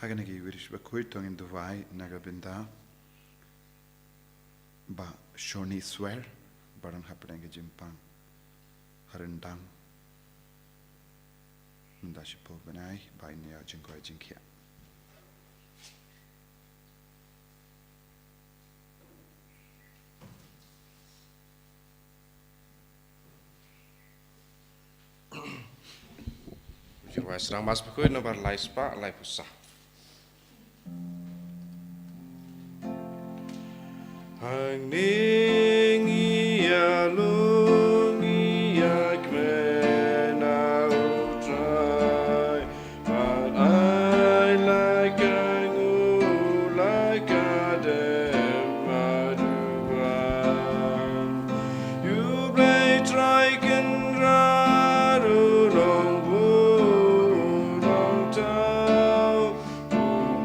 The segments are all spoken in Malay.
Haganagi Wirish Bakhuid Tong in Dubai, Nagabinda, Ba Shoni Swear, Baran Hapang Jimpang, Harendang, Mundashipo Benai, by Neo Jinko Jinkia. Serang mas Bakhuid nomor lai spa lai pusah. Hang ning ia lung ia kmena utrai, but I like angu like adem aduan. You play try can raru long bu long tau,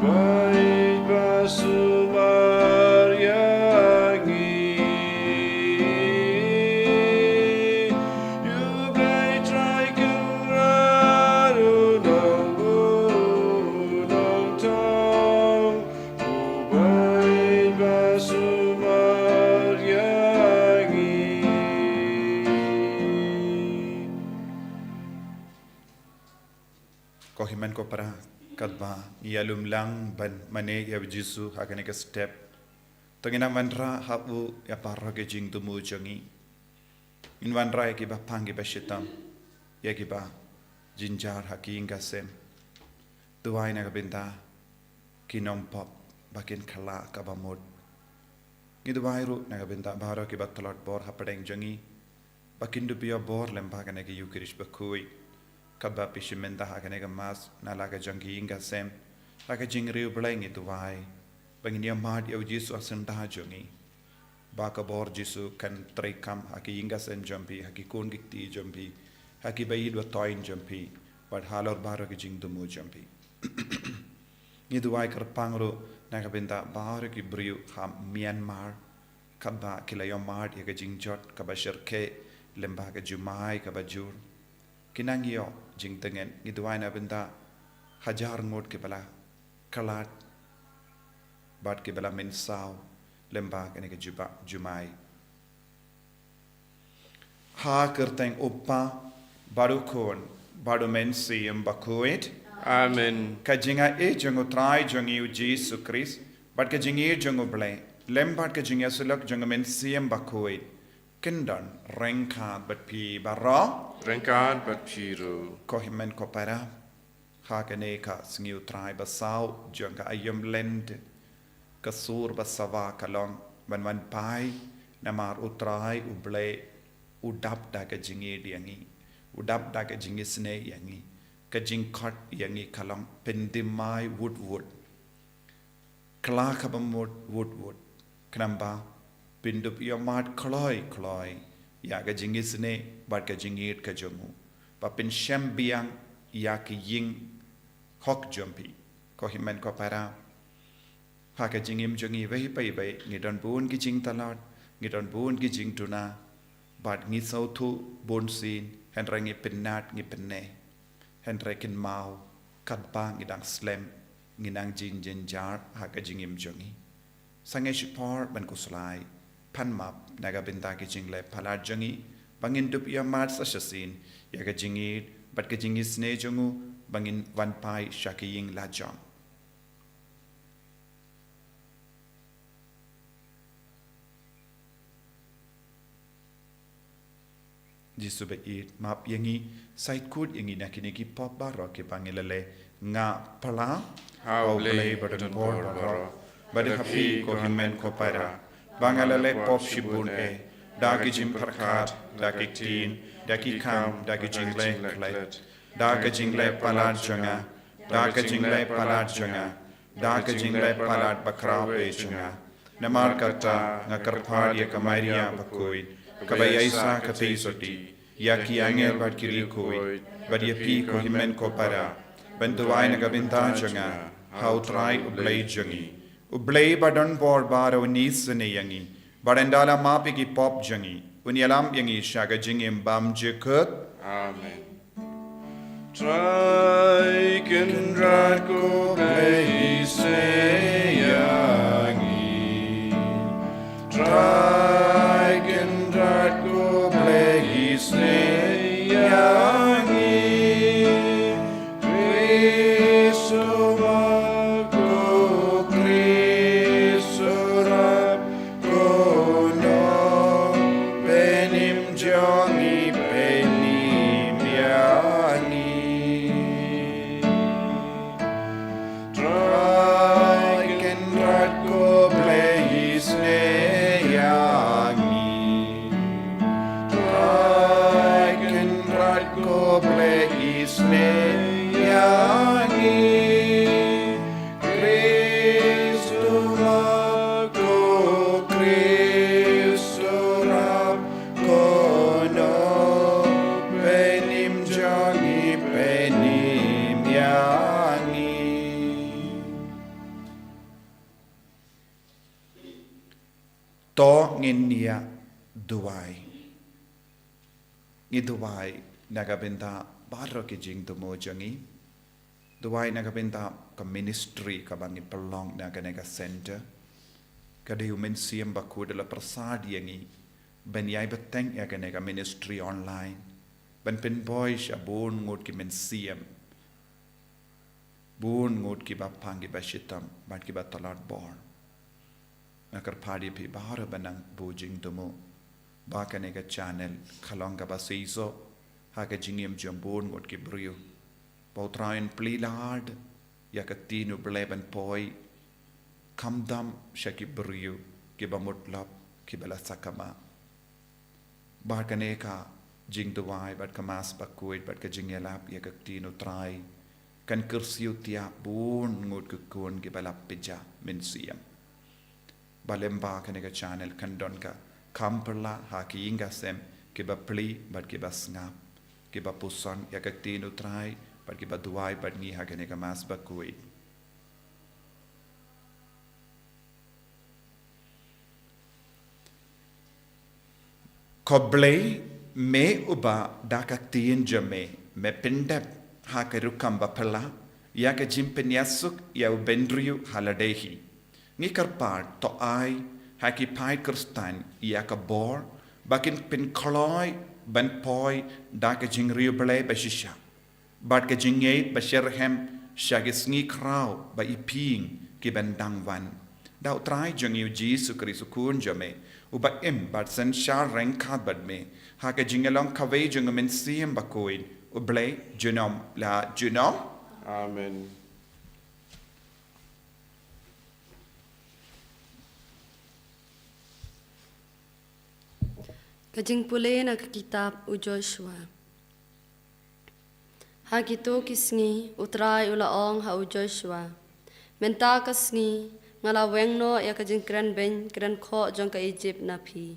Bakhuid basumar yangi. You play try can raru long bu long tau, Bakhuid basumar yangi. Kohiman ko para kadba ialum lang ban mane ya jisu hakane ka step tangina manra habu ya parra ke jing tumu jangi in wanra ki ba pangi ba shitam ya ki ba jinjar haking ka sem tuai na ka binta kinong pop bakin khala ka ba mod ni tuai ru na ka binta baro ki ba tolot bor hapadeng jangi bakin du pia bor lemba kana ki yukirish Bakhuid kabba pishimenta hakane ka mas na laga jangi inga sem laga jingriu blang itu wai bangin ya mad ya jisu asenda jangi baka bor jisu kan Trai kam haki inga sem jampi haki kon gikti jampi haki bayi dua toin jampi bad halor baro ki jing dumu jampi itu wai kerpangro na ka benta baro ki briu ham Myanmar kabba kila ya mad ya ka jingjot kabba shirke lemba ka jumai kabba jur kinangyo jing tengen ngidwai na benda hajar ngot ke bala kalat bat ke bala mensau lemba kene ke juba jumai ha kerteng uppa baru kon baru mensi Bakhuid Amen. ka jinga e jango Trai jangi Jesus Christ bat ka jingi jango ble lembat ka jinga sulak jango mensi Bakhuid kendan rengkat bat pi barra Rengkat bat piru. Kohimen ko para hakane ka Sngi Trai basau janga ayam Lent kasur basawa kalong ban pai namar utrai uble udap da ka jingi diangi udap da ka jingi sne yangi ka jingkhat yangi kalong pendimai wood kala ka bamut wood knamba pindup yamat kloi ya ka jingi sne bat ka jingit ka jomu papin shambiang ya ki ying hok jumpi ko himen ko para ha ka jingim jongi vehi pai ngidon bun ki jing talat ngidon bun ki jing tuna bat ngi sautu bon sin hen rangi pinnat ngi penne hen rekin mau kadpa ngidang slem nginang jin jar ha ka jingim jongi sange shipor ban kuslai pan map naga binta ki jingle phalat jangi bangin dup ya mat sasasin ya ka jingi bat ka jingi sne jongu bangin wan pai shakiying la jong jisu be it map yangi site code yangi nakini ki pop baro ki pangilale nga pala How play play but button bor bor baro but happy ko himen ko para bangalale pop shibun dagi jim parkat dagi tin dagi kam dagi jingle klet dagi jingle palat janga dagi jingle palat janga dagi jingle palat bakraw pe janga namar kata ngakarpad ya kamaria Bakhuid kabayaisa kapisoti yaki angel bat kiri koi bat yapi ko himen ko para bentuai na gabinta janga how Trai ublay jangi ublay badan bor baro nis ne yangi barandala mapi ki pop jangi unyalam yangi shaga jingim bam jekut Amen. Trai kindrat ko play sayangi. Trai kindrat ko play sayangi. Kristo magko Kristo rap kono benim jongi benim yangi. Trai kindrat ko play sayangi. Trai kindrat ko play sayangi. Kristo magko Kristo rap kono benim jongi benim yangi. To nginia duai. Ngi duai nagabenta baro ki jing tumo jangi. Duai nagabenta ka ministry ka bangi pelong naganega center. Kada human siam Bakhuid la prasad yangi. Ben yai beteng yaganega ministry online. Ben pen boy shabun ngut ki men siam. Bun ngut ki bapang ki bashitam bat ki batalat born. Nakar padi pi bahara banang bujing tumo. Baka nega channel kalonga basizo haka jingim jambun ngut ki brio. Pautrain plilard yakatinu bleben poi kamdam shaki brio ki bamutlap ki balasakama. Baka neka jing duwai bat kamas Bakhuid bat ka jingelap yakatinu Trai kan kursiu tiap bun ngut kukun ki balap pija min siam. Balemba kanega channel kandon ka kamperla haki inga sem ki ba pli bat ki ba snap ki ba pusan yakatinu Trai bat ki ba duai bat ni hakanega mas Bakhuid. Koblei me uba dakaktiin jame me pindep hakarukam bapala yaka jimpeniasuk ya ubendriu haladehi. Ngi karpart to ai haki pai kristan yaka bor bakin pin kloi ban poi daka jingriu bele bashisha. Bat ka jingay basherhem shagi sngi krau ba iping ki ban dangwan. Dau Trai jangiu Jesu Kristu kun jame uba im bat sen shar rengkat bat me haka jingalong kawe jangamin siem Bakhuid uble junom la junom. Amen. Kajing pule na kitab u Joshua. Hagito kisngi utrai ulaong ha u Joshua. Menta kasngi ngala wengno ya kajing kran ben kran kho jong ka Egypt na phi.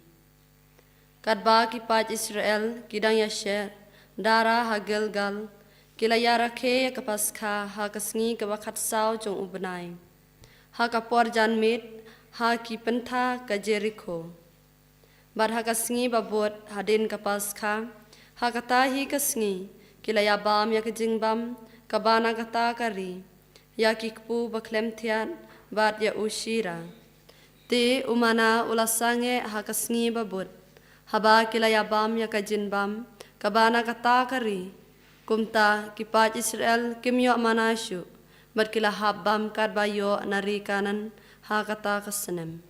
Kadba ki paj Israel kidang yasher dara ha Gilgal kilaya rakhe ya kapaskha ha kasngi ka wakat saw jong ubnai. Ha kapor janmit ha ki pentha ka Jericho. Bad hakasngi babot hadin kapaskha hakatahi kasngi kilaya bam ya kajingbam kabana kata kari ya kikpu baklem thian bad ya ushira te umana ulasange hakasngi babot haba kilaya bam ya kajinbam kabana kata kari kumta kipat Israel kimyo manashu bad kila habam kadbayo narikanan hakata kasenem.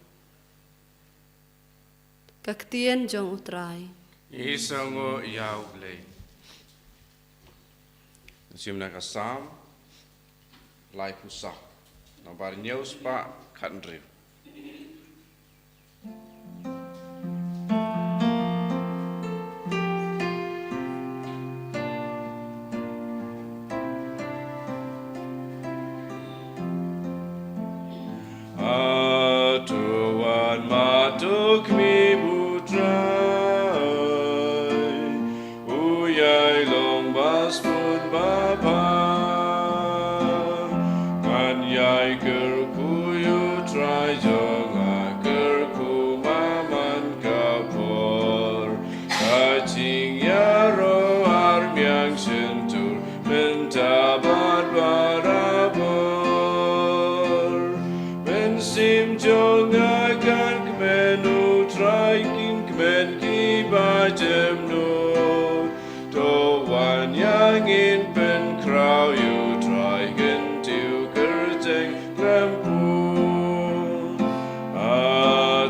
Kaktien jong utrai. Isongo yauble. Simna kasam life usa. Nambar news pa country. Atuan matuk mi Uyay long bas pun baba kan yai ker kuyu trai jonga ker kumaman kapor kaching yaro armyang sentur sim jong akan kmenu trai kin kmen ki bajem no to wan yang in pen crow you try gen to kerjeng rampun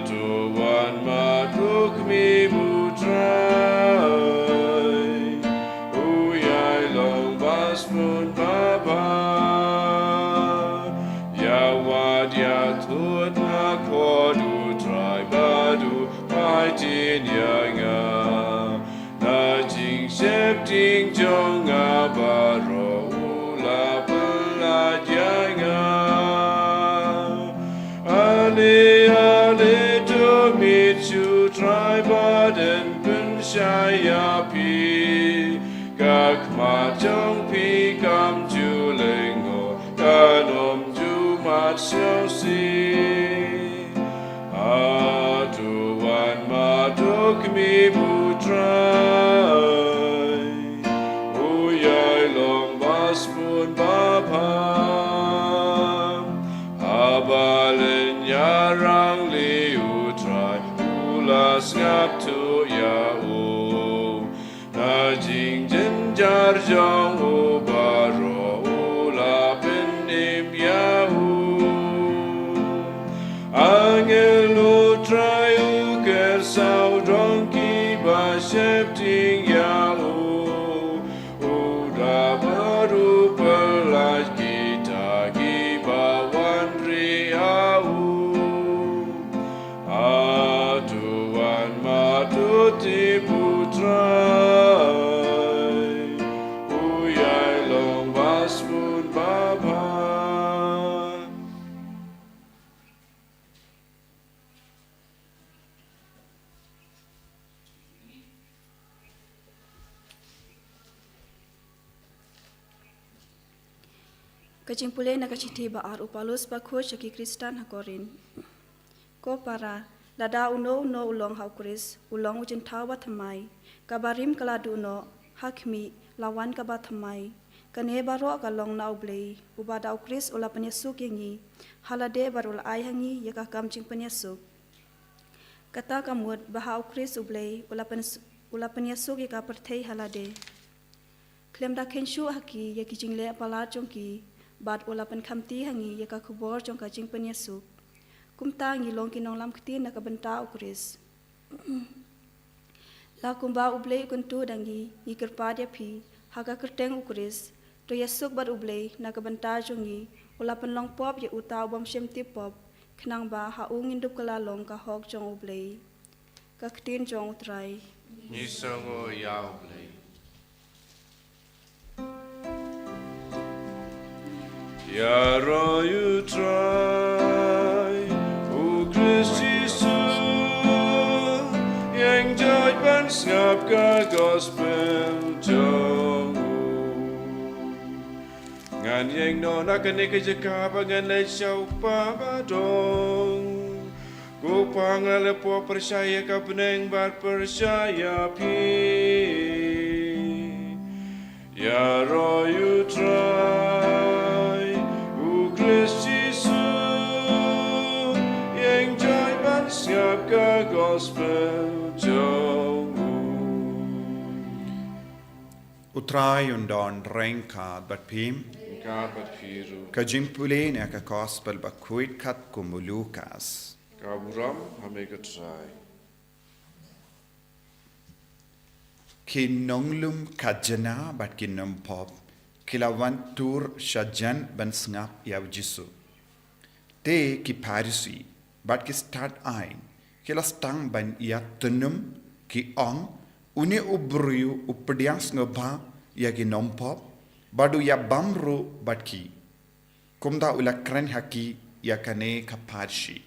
to wan matuk mi bu trai uyai long bas pun baba ya wad ya tut na kodu try badu pai tin ya nga na jing shep ting jong abaro ula pala ya nga ale ale to meet you try baden pun shaya pi gak ma jong pi kam ju lengo kanom ju mat xiao si tu wan ma duk mi bu trai uyai long bas pun bapa abalen yarang li u trai ulas ngap tu ya u na jing jen jar jong u baro ula pendim ya u angelo trai u ker sao dong ki ba shep ting ya u da baru pelaj kita ki ba wan ri a u atuan matuti putrai uyai long bas pun baba Kajing pulai na kachiti ba ar upalus Bakhuid syaki Kristan hakorin. Ko para lada uno ulong haukuris ulong ujin tawa thamai kabarim kaladu no hakmi lawan kaba thamai kane baro kalong na ublei ubada ukris ula penyesuk yangi halade barul ai hangi yaka kamjing penyesuk kata kamut baha ukris ublei ula penyesuk yaka perthei halade klem da kenshu haki yaki jingle pala jongki bad ula pen khamti hangi yaka khubor jongka jing penyesuk kumta ngi long kinong lam khti na kabenta ukris la kumba ublei kuntu dangi ikerpa dia phi haga kerteng ukris to yesuk bad ublei na kabenta jongi ula pen long pop ye uta bom shem ti pop khnang ba ha ung indup kala long ka hok jong ublei ka khtin jong trai ni songo ya ublei ya ro you try o Christisu yang joy ban ngap ka gospel jong ngan yang no na ka ne ka jaka ba ngan le shau pa ba dong ko pa ngale po percaya ka peneng bar percaya pi ya ro you try o Christisu yang joy ban ngap ka gospel jong Utrai undon renka bat pim ka bat phiru ka jimpule ne ka gospel Bakhuid khat kumulukas ka buram hame ka trai kinonglum kajana bat kinom pop kilawan tur shajan ban snap yav jisu te ki parisi bat ki start ain kila stang ban ya tunum ki ong une ubruyu updiang ngba ya ki nom pop badu ya bamru bat ki kumda ula kren haki ya kane ka parisi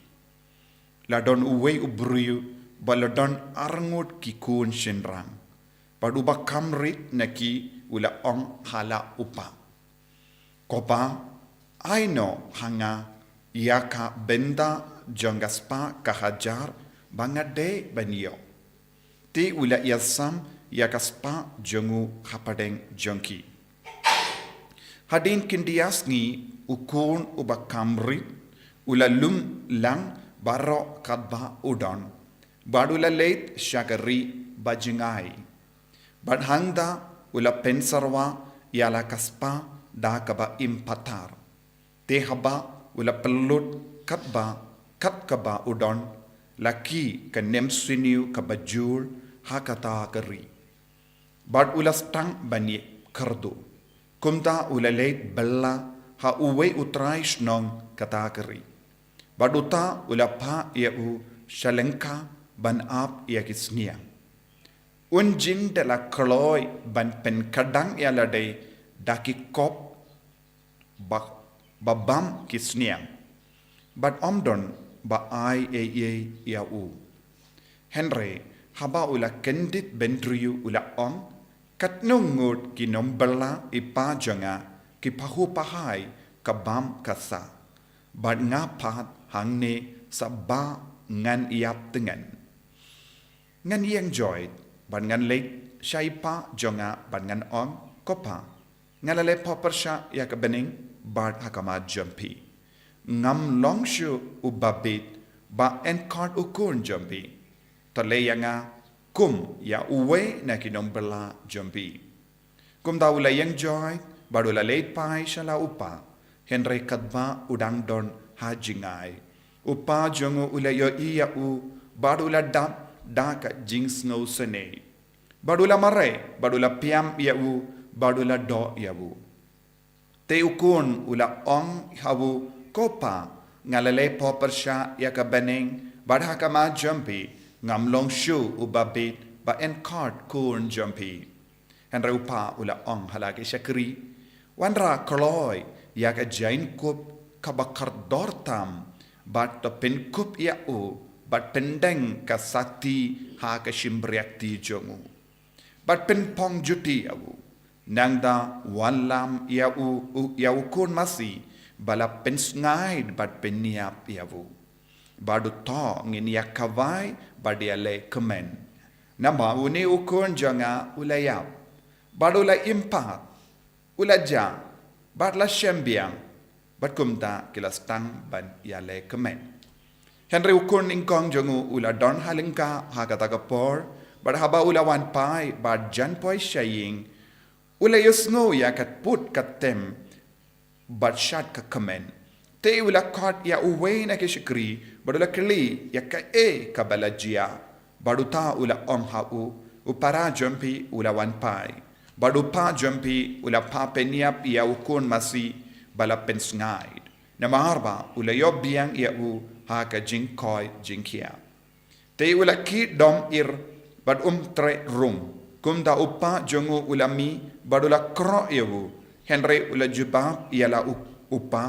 ladon uwe ubruyu baladon arngut ki kun shinrang padu ba kamrit naki ula ong hala upa kopa aino hanga yaka benda jongaspa kahajar bangade banyo ti ula yasam yakaspa jongu hapadeng jonki hadin kindiasni ukun uba kamrit ula lum lang barok kadba udon, badula late syakari bajingai, badhangda ula pensarwa yala kaspa da kaba impatar, tehaba ula pelut kat kaba udon, laki ke nemsiniu kabajur hakata keri, bad ula stang bani kerdu, kumta ula late bella ha uwe utrai snong kata keri. Baduta ula pa iau shalengka ban ap ia kisnia. Unjin de la kloi ban pen kadang ia ladai daki kop babam kisnia. Bad omdon ba ai iau. Henry haba ula kendit bendriu ula om katnungut kinombela ipa janga ki pahu pahai kabam kasa. Bad ngapat hangne sabba ngan iap dengan. Ngan yang joy, bad ngan late syaipa jonga bad ngan om kopa. Ngan lale popersha ya kebening bad hakama jumpi. Ngam longshu ubabit ba enkart ukun jumpi. Tole yanga kum ya uwe na kinombela jumpi. Kum taula yang joy, badula late pai shala upa. Henry kadba udang don hajingai. Upa jongo ulayo iya badula dap daka jings no sene. Badula mare, badula piam iya badula do iya Te ukun ula ong hawu kopa ngalale popersha ya kabeneng badhakama jumpi ngamlong shu ubabit ba enkart kun jumpi. Henry upa ula ong halagi syakri. Wanra kloy ya ka jain kup kabakar dortam bat to pen kup iau bat pendeng ka sakti ha ka shimbriakti jongu bat pen pong juti au nangda walam iau kun masi bala pen sngai bat peniap iau badu to ngin yakavai badiale kemen nama uni ukun janga ulayap badula impat ulaja batla syambiang bat kumta kilas tang ban yale kemen. Henry ukun ingkong jongu ula don halingka hakata kapor, bat haba ula wan pai bat jan poi shaying, ula yusngo ya kat put kat tem, bat shat ka kemen. Te ula kot ya uwe na kishikri, bat ula kili ya ka kabalajia, baduta ula om hau, upara jumpi ula wan pai, badupa jumpi ula pa peniap ya ukun masi, bala pensngaid. Namaharba ula yobiang iau haka jingkoi jingkia. Te ula ki dom ir bad tre rum. Kumda upa jongu ulami badula kro iau. Henry ula jubab iala upa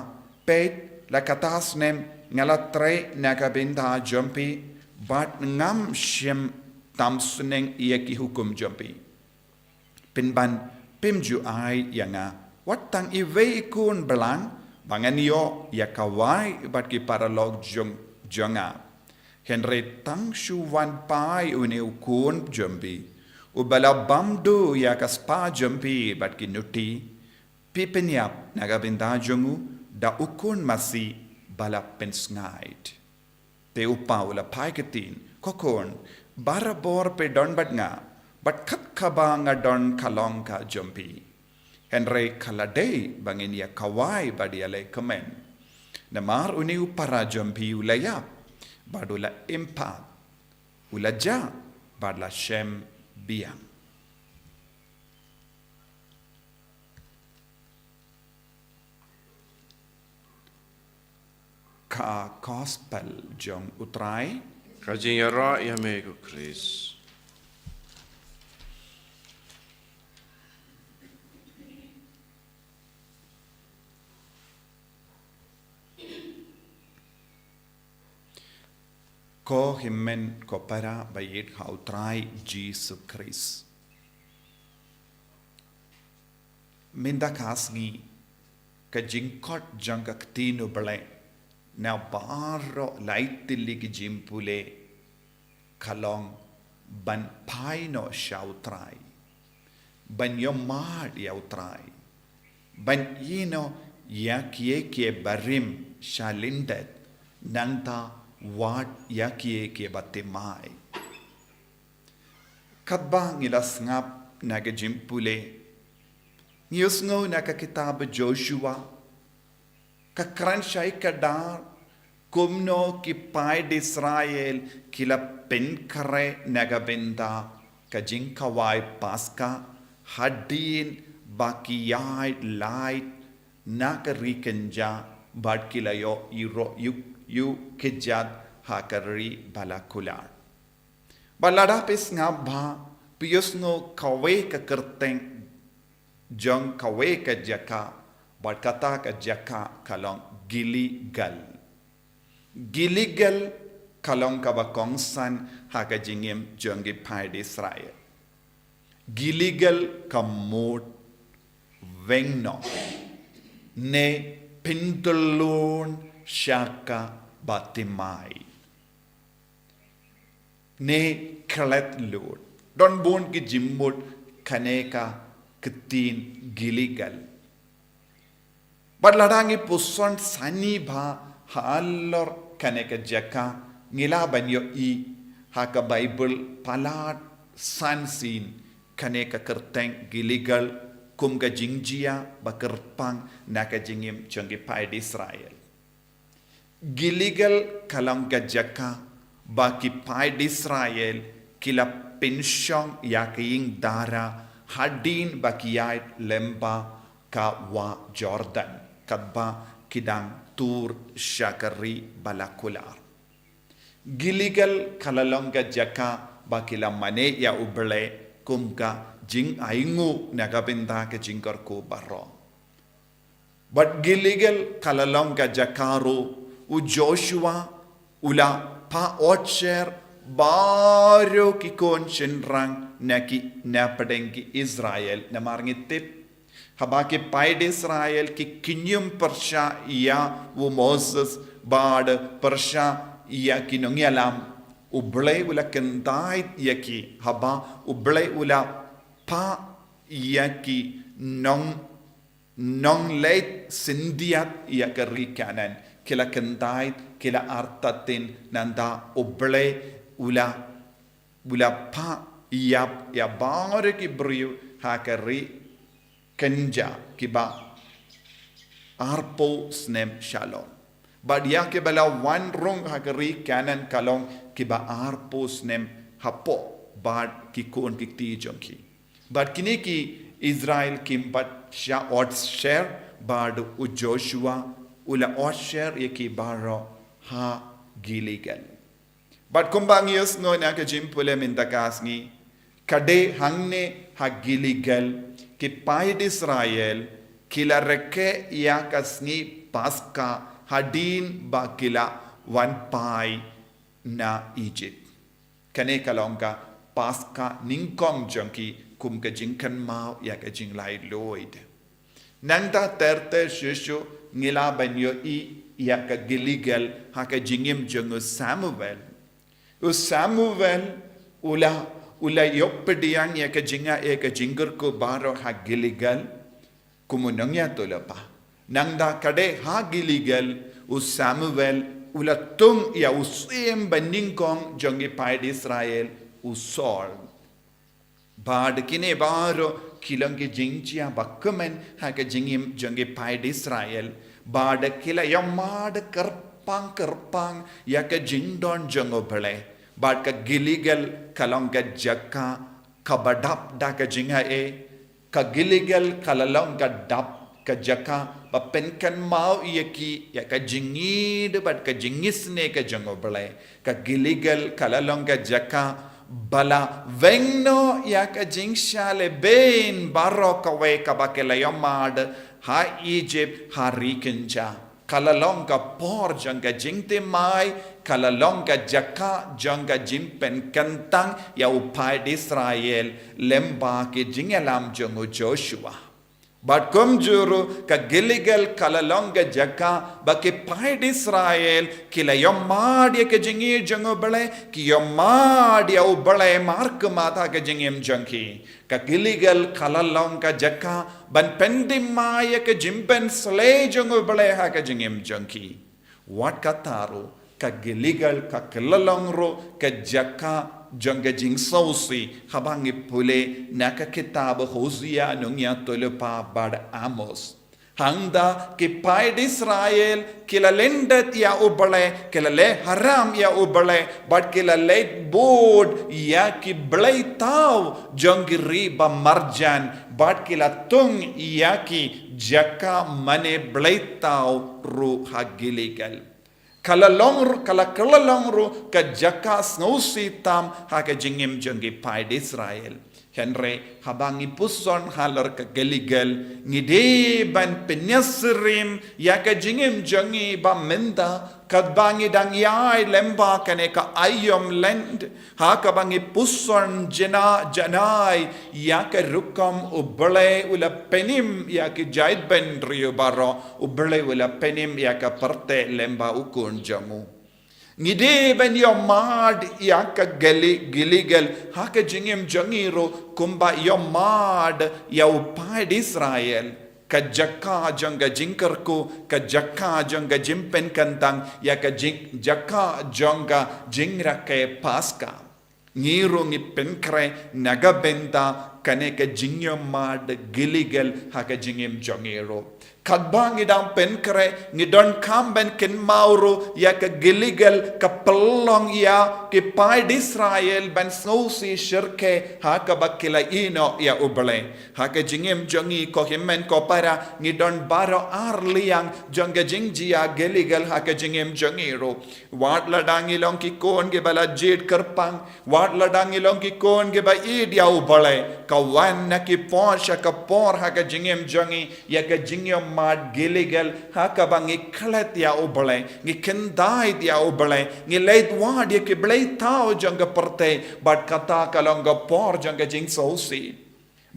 pet la katas nem ngala tre nakabinda jumpi bad ngam shem tamsuneng ia ki hukum jumpi. Pinban pimju ai yanga watang iwe ikun belang bangan yo ya kawai bat ki paralog jonga Henry tang shuwan pai une ukun jumpi ubala bamdu ya kaspa jumpi bat ki nuti pipenyap nagabinda jongu da ukun masi bala pensngait te upa ula pai ketin kokon barabor pe don bat nga bat kat kaba nga don kalong ka jumpi Henry kaladei bangin ya kawai badiale kemen. Namar uni upara jumpi ulayap. Badula impat. Ulaja badla shem biang. Ka gospel jong utrai. Kajing yara yamego Chris. Ko himmen ko para bayit ha utrai Jesus Christ. Minda kasgi ka jingkot jangka ktino bale na baro laitili ki jimpule kalong ban paino siya utrai. Ban yomad ya utrai. Ban yino ya kie barim siya lindet nangta wat yakie ke batemai. Katba ngilas ngap naga jimpule. Ngiyos ngo naka kitab Joshua. Kakran syai kadar kumno ki pai di Israel kila penkare naga benda kajing kawai paska hadin bakiyai light nakarikenja bad kila yo yu kejat hakari balakular. Balada pis ngabha pius ngo kawe ka kerteng jong kawe ka jaka bad kata ka jaka kalong giligal. Giligal kalong ka bakongsan haka jingim jongi pai di Israel. Giligal ka mod vengno ne pintulun syaka batimai. Ne kalet lord. Don bon ki jimmut kaneka ketin giligal. Badladangi puson sani ba halor kaneka jaka ngila banyo i haka Bible palat sansin kaneka kerteng giligal kum ka jingjia bakerpang naka jingim jongi pai di Israel. Giligal kalang ka jaka baki pai di Israel kila pensyong yaking dara hadin bakiyait lemba ka wa Jordan kadba kidang tur syakari balakular. Giligal kalalong ka jaka bakila mane ya uble kumka jing aingu nagabinda ke jingkar ko baro. But giligal kalalong ka jakaro u Joshua ula pa otcher baro ki konshenrang naki napadengki Israel na marngitip habake paid Israel ki kinyum persya ia u Moses bad persya ia kinongyalam ublay ula kentait yaki haba ublay ula pa yaki nong late sindiat yakari kanan kila kentait kila artatin nanda ublay ula pa yap ya bangore ki briu hakari kenja kiba arpo snem shalom badia ke bala one rong hakari kanan kalong kiba arpo snem hapo bad ki kon kikti jonki bad kini ki Israel kimbat sha odds share bad u Joshua ula odds share yaki baro ha giligal bad kumbangios no na ka jimpule mintakasngi kade hangne ha giligal ki pai Israel kila reke ya kasni paska hadin ba kila wan pai na Egypt kane kalongka paska ningkong jonki kum ka jingkan mau ya ka jing lai loid nangta terte shushu ngila banyo i ya ka giligal ha ka jingim jongo Samuel ula yopediang ya ka jinga e ka jingur ko baro ha giligal kumunongya tolapa nangda kade ha giligal Samuel ula tung ya usim baningkong jongi pai Israel usol bad kine baro kilang ki jingchia bakkumen ha ka jingim jongi pai Israel bad kila yamad kerpang ya ka jingdon jongo bale bad ka giligal kalong ka jaka kabadap da ka jinga e ka giligal kalalong ka dap ka jaka bapenkan mau yaki ya ka jingid bad ka jingisne ka jongo bale ka giligal kalalong ka jaka bala vengno ya ka jingshale ben baro ka we ka bakela yamad ha Egypt ha rikenja kalalong ka por jangka jingte mai kalalong ka jaka jangka jimpen kantang ya upai Israel lemba ke jingalam jongo Joshua but kum juru ka giligal kalalong ka jaka ba ke pai Israel kila yomad ya ke jingi jongo bale ki yomad ya ubale mark mata ke jingim jangki ka giligal kalalong ka jaka ban pendim maya ka jimpen sle jongo bale ha ka jingim jangki wat kataru ka giligal ka kelalongro ka jaka jangga jing sausi habangi pule naka kitab Hosea nung ya tulepa bad Amos hangda ki paid Israel kila lendet ya ubale kila le haram ya ubale but kila le bod ya ki blai tau jangi riba marjan but kila tung ya ki jaka mane blai tau ru hagiligal kala kalongru ka jaka snausi tam haka jingim jangi paid Israel Henry habangi puson halar ka geligal ngide ban penyasrim ya ka jingim jangi ba menda kadbangi dang yai lemba kane ka ayom lent ha ka bangi puson janai ya ka rukam ubale ula penim ya ki jaid ben rio baro ubale ula penim ya ka parte lemba ukun jamu Ngide ben yomad yaka giligal haka jingim jangiro kumba yomad ya upaid Israel ka jaka janga jinkarko ka jaka janga jimpen kantang ya ka jaka janga jingra ke paska ngiro ngi penkre nagabenda kane ka jingyomad giligal haka jingim jangiro kadbang idang penkre ngidon kamben ken mauro ya ka giligal ka pelong ya ki paid Israel ban snausi shirke ha ka bakila ino ya ubale ha ka jingim jangi ko himmen ko para ngidon baro arliang janga jingji ya giligal ha ka jingim jangiro wat ladang ilong ki kon ge bala jid karpang wat ladang ilong ki kon ge ba id ya ubale ka wan na ki posha ka por ha ka jingim jangi ya ka jingim mad giligal haka bangi khalat ya ubale ngi kendai dia ubale ngi leit wad ya ke blai tao janga parte bad kata kalonga por janga jing sausi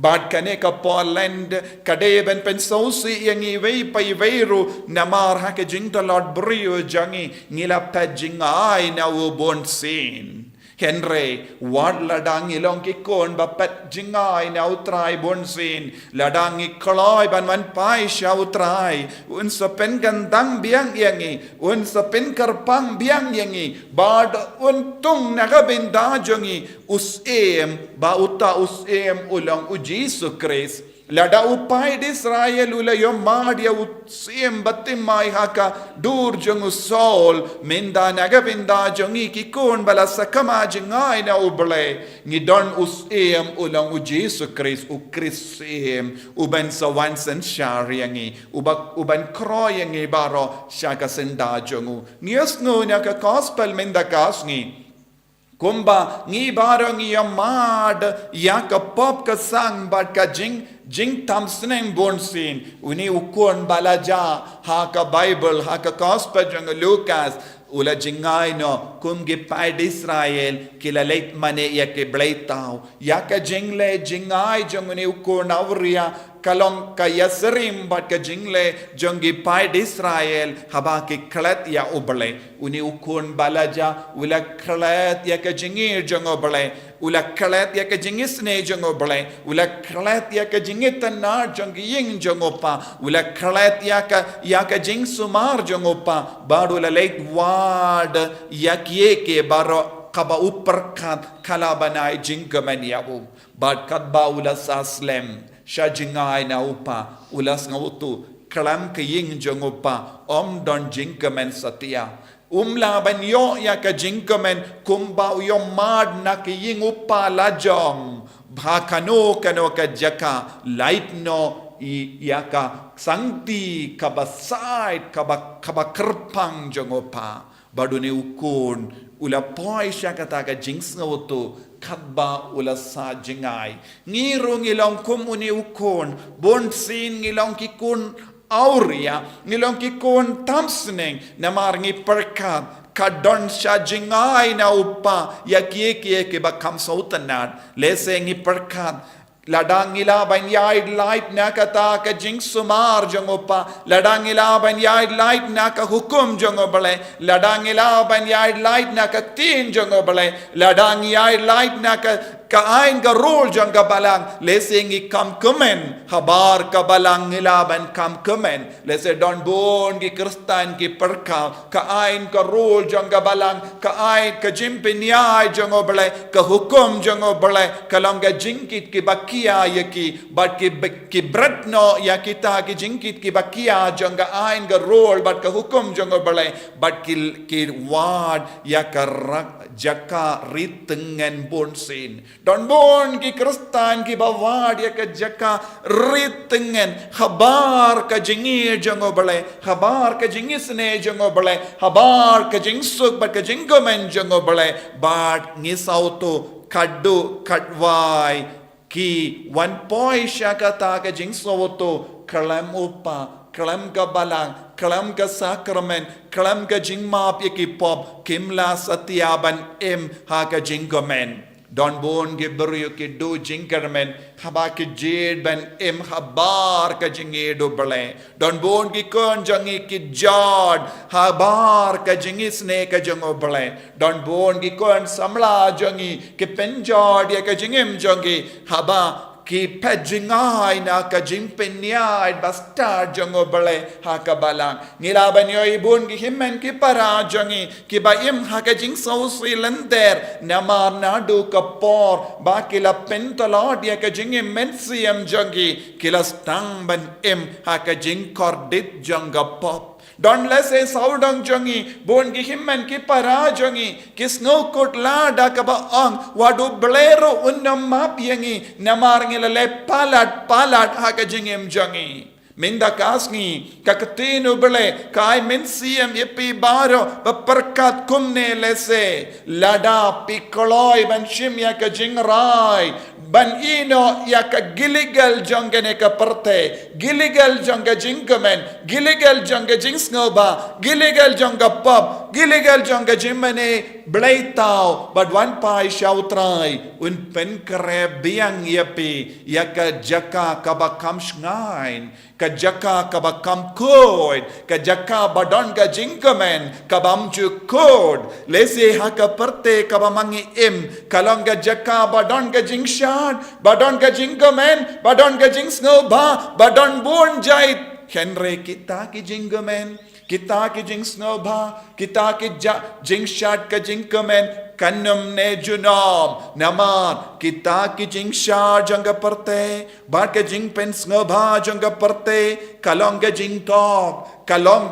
bad kane ka Poland kade ben pen sausi yangi wei pai weiru namar haka jing the lord brio jangi ngila pa jing ai na wo bon sin Henry, what ladang ilong ki kon bapat jingai na utrai bonsin, ladang ikloi ban man pai sha utrai, un sa pen gandang biang yangi, un sa pen karpang biang yangi, bad un tung nagabinda jongi, ba uta ulang uji sukris. Lada upai di Israel ula yomad ya usim batimai haka dur jong usol minda nagabinda jongi kikun bala sakama jingai na uble ngidon usim ulang uji sukris ukrisim uban sawan sen syariangi uban kroyangi baro syaka senda jongu nias no ka gospel minda kasngi kumba ngi baro ngi yamad ya ka pop ka sang bat ka jing tamsneng bonsin uni ukon balaja ha ka Bible ha ka gospel jang Lucas ula jingai no kum ge paid Israel kila leit mane ya ke blaitau ya ka jingle jingai jang uni ukon avria kalong ka yasrim bat ka jingle jongi paid Israel haba ke klat ya ubale uni ukon balaja ula klat ya ka jingir jang ubale ula klat ya ka jingis ne jang ubale ula klat ya ka jingitan na jang ying jang opa ula klat ya ka jing sumar jang opa baru la leit wad ya ke baro kaba uperkat kalabanai jing kaman yabu bad kat ba ula saslem Shajingai na upa ulas ngautu kalam ke ying jong upa don jingkamen satia laban yo ya ka jingkamen kumba yo mad na ke ying upa lajong bhakano kano ka jaka light no ya ka sangti kabasait kaba kerpang jong upa badune ukun ula poi syakata ka jings ngautu kadba ula sa jingai ngiro ngilong kumuni ukon bonsin ngilong kikun auria ngilong kikun tamsneng namar ngi perkat kadon sha jingai na upa ya kie ke bakam sautanat lese ngi perkat ladang ila ban yai light na kata ka jing sumar jangopa ladang ila ban yai light na ka hukum jangobale ladang ila ban yai light na ka tin jangobale ladang yai light na ka kain ka rule jang ka balang lesengi kam kemen habar ka balang ngilaban kam kemen lese don bon ki kristan ki perkal kain ka rule jang ka balang kain ka jimpinyai jang obale ka hukum jang obale kalang ka jingkit ki bakia yaki bat ki bratno ya kita ki jingkit ki bakia jang ka ain ka rule bat ka hukum jang obale bat ki wad ya ka jaka ritengen bonsin don bon ki kristan ki bawad ya ka jaka ritengen habar ka jingi jango bale habar ka jingi sne jango bale habar ka jingsuk bat ka jinggomen jango bale bat ngisau to kaddu kadwai ki one point syakata ka jingsau to kalam upa kalam ka balang kalam ka sakramen kalam ka jingmap yaki pop kimla satyaban ha ka jinggomen don bon ge beryo ki do jingkarmen haba ki jed ben habar ka jinge do bale don bon ki kon jangi ki jod habar ka jingi sne ka jango bale don bon ki kon samla jangi ki penjod ya ka jingem jangi haba ki pejingai na ka jimpenyai basta jango bale ha ka balang ngilaban yo ibun ki himmen ki para jangi ki ba im ha ka jing so silender namar na do ka por ba ki la pentalod ya ka jing mensiam jangi ki la stang ban ha ka jing kordit janga pop don lese saudang jangi bon ki himmen ki para jangi kis no kot la da ka ba ang wadu blero unnam map yangi namar ngila le palat ha ka jingem jangi minda kasngi kakatino bele kai mensiam epi baro baperkat kumne lese lada pikoloi ban shim ya ka jingrai ban ino ya ka giligal jongene ka perte giligal jonga jingkamen giligal jonga jingsnoba giligal jonga pop giligal jonga jimane bleitau but one pai shau trai un pen kare biang yapi ya ka jaka ka ba kam shnain ka jaka ka ba kam kod ka jaka badon ka jingkamen ka bam ju kod lese ha ka perte ka ba mangi kalong ka jaka badon ka jingsha badon ka jinggomen badon ka jingsnoba badon bon jait henre kita ki jinggomen kita ki jingsnoba kita ki jingshat ka jinggomen kanum ne junom namar kita ki jingsha janga perte ba ka jingpen snoba janga perte kalong ka jingtok kalong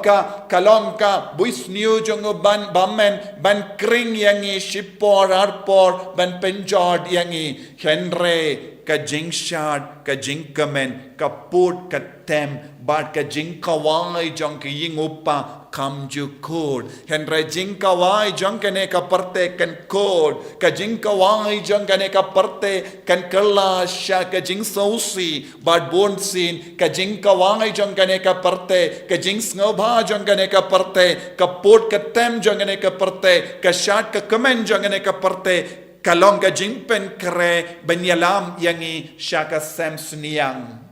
ka buis new jongo ban bamen ban kring yangi shipor arpor ban penjod yangi henre ka jingshad ka jingkamen ka put ka tem bat ka jingkawai jong ki yingupa kam ju kod henre jingkawai jong kane ka parte kan kod ka jingkawai jong kane ka parte kan kala sha ka jingsausi bat bon sin ka jingkawai jong kane ka parte ka jingsngoba jong kane ka parte ka put ka tem jong kane ka parte ka shat ka kamen jong kane ka parte kalong ka jingpen kre benyalam yangi shaka samsuniang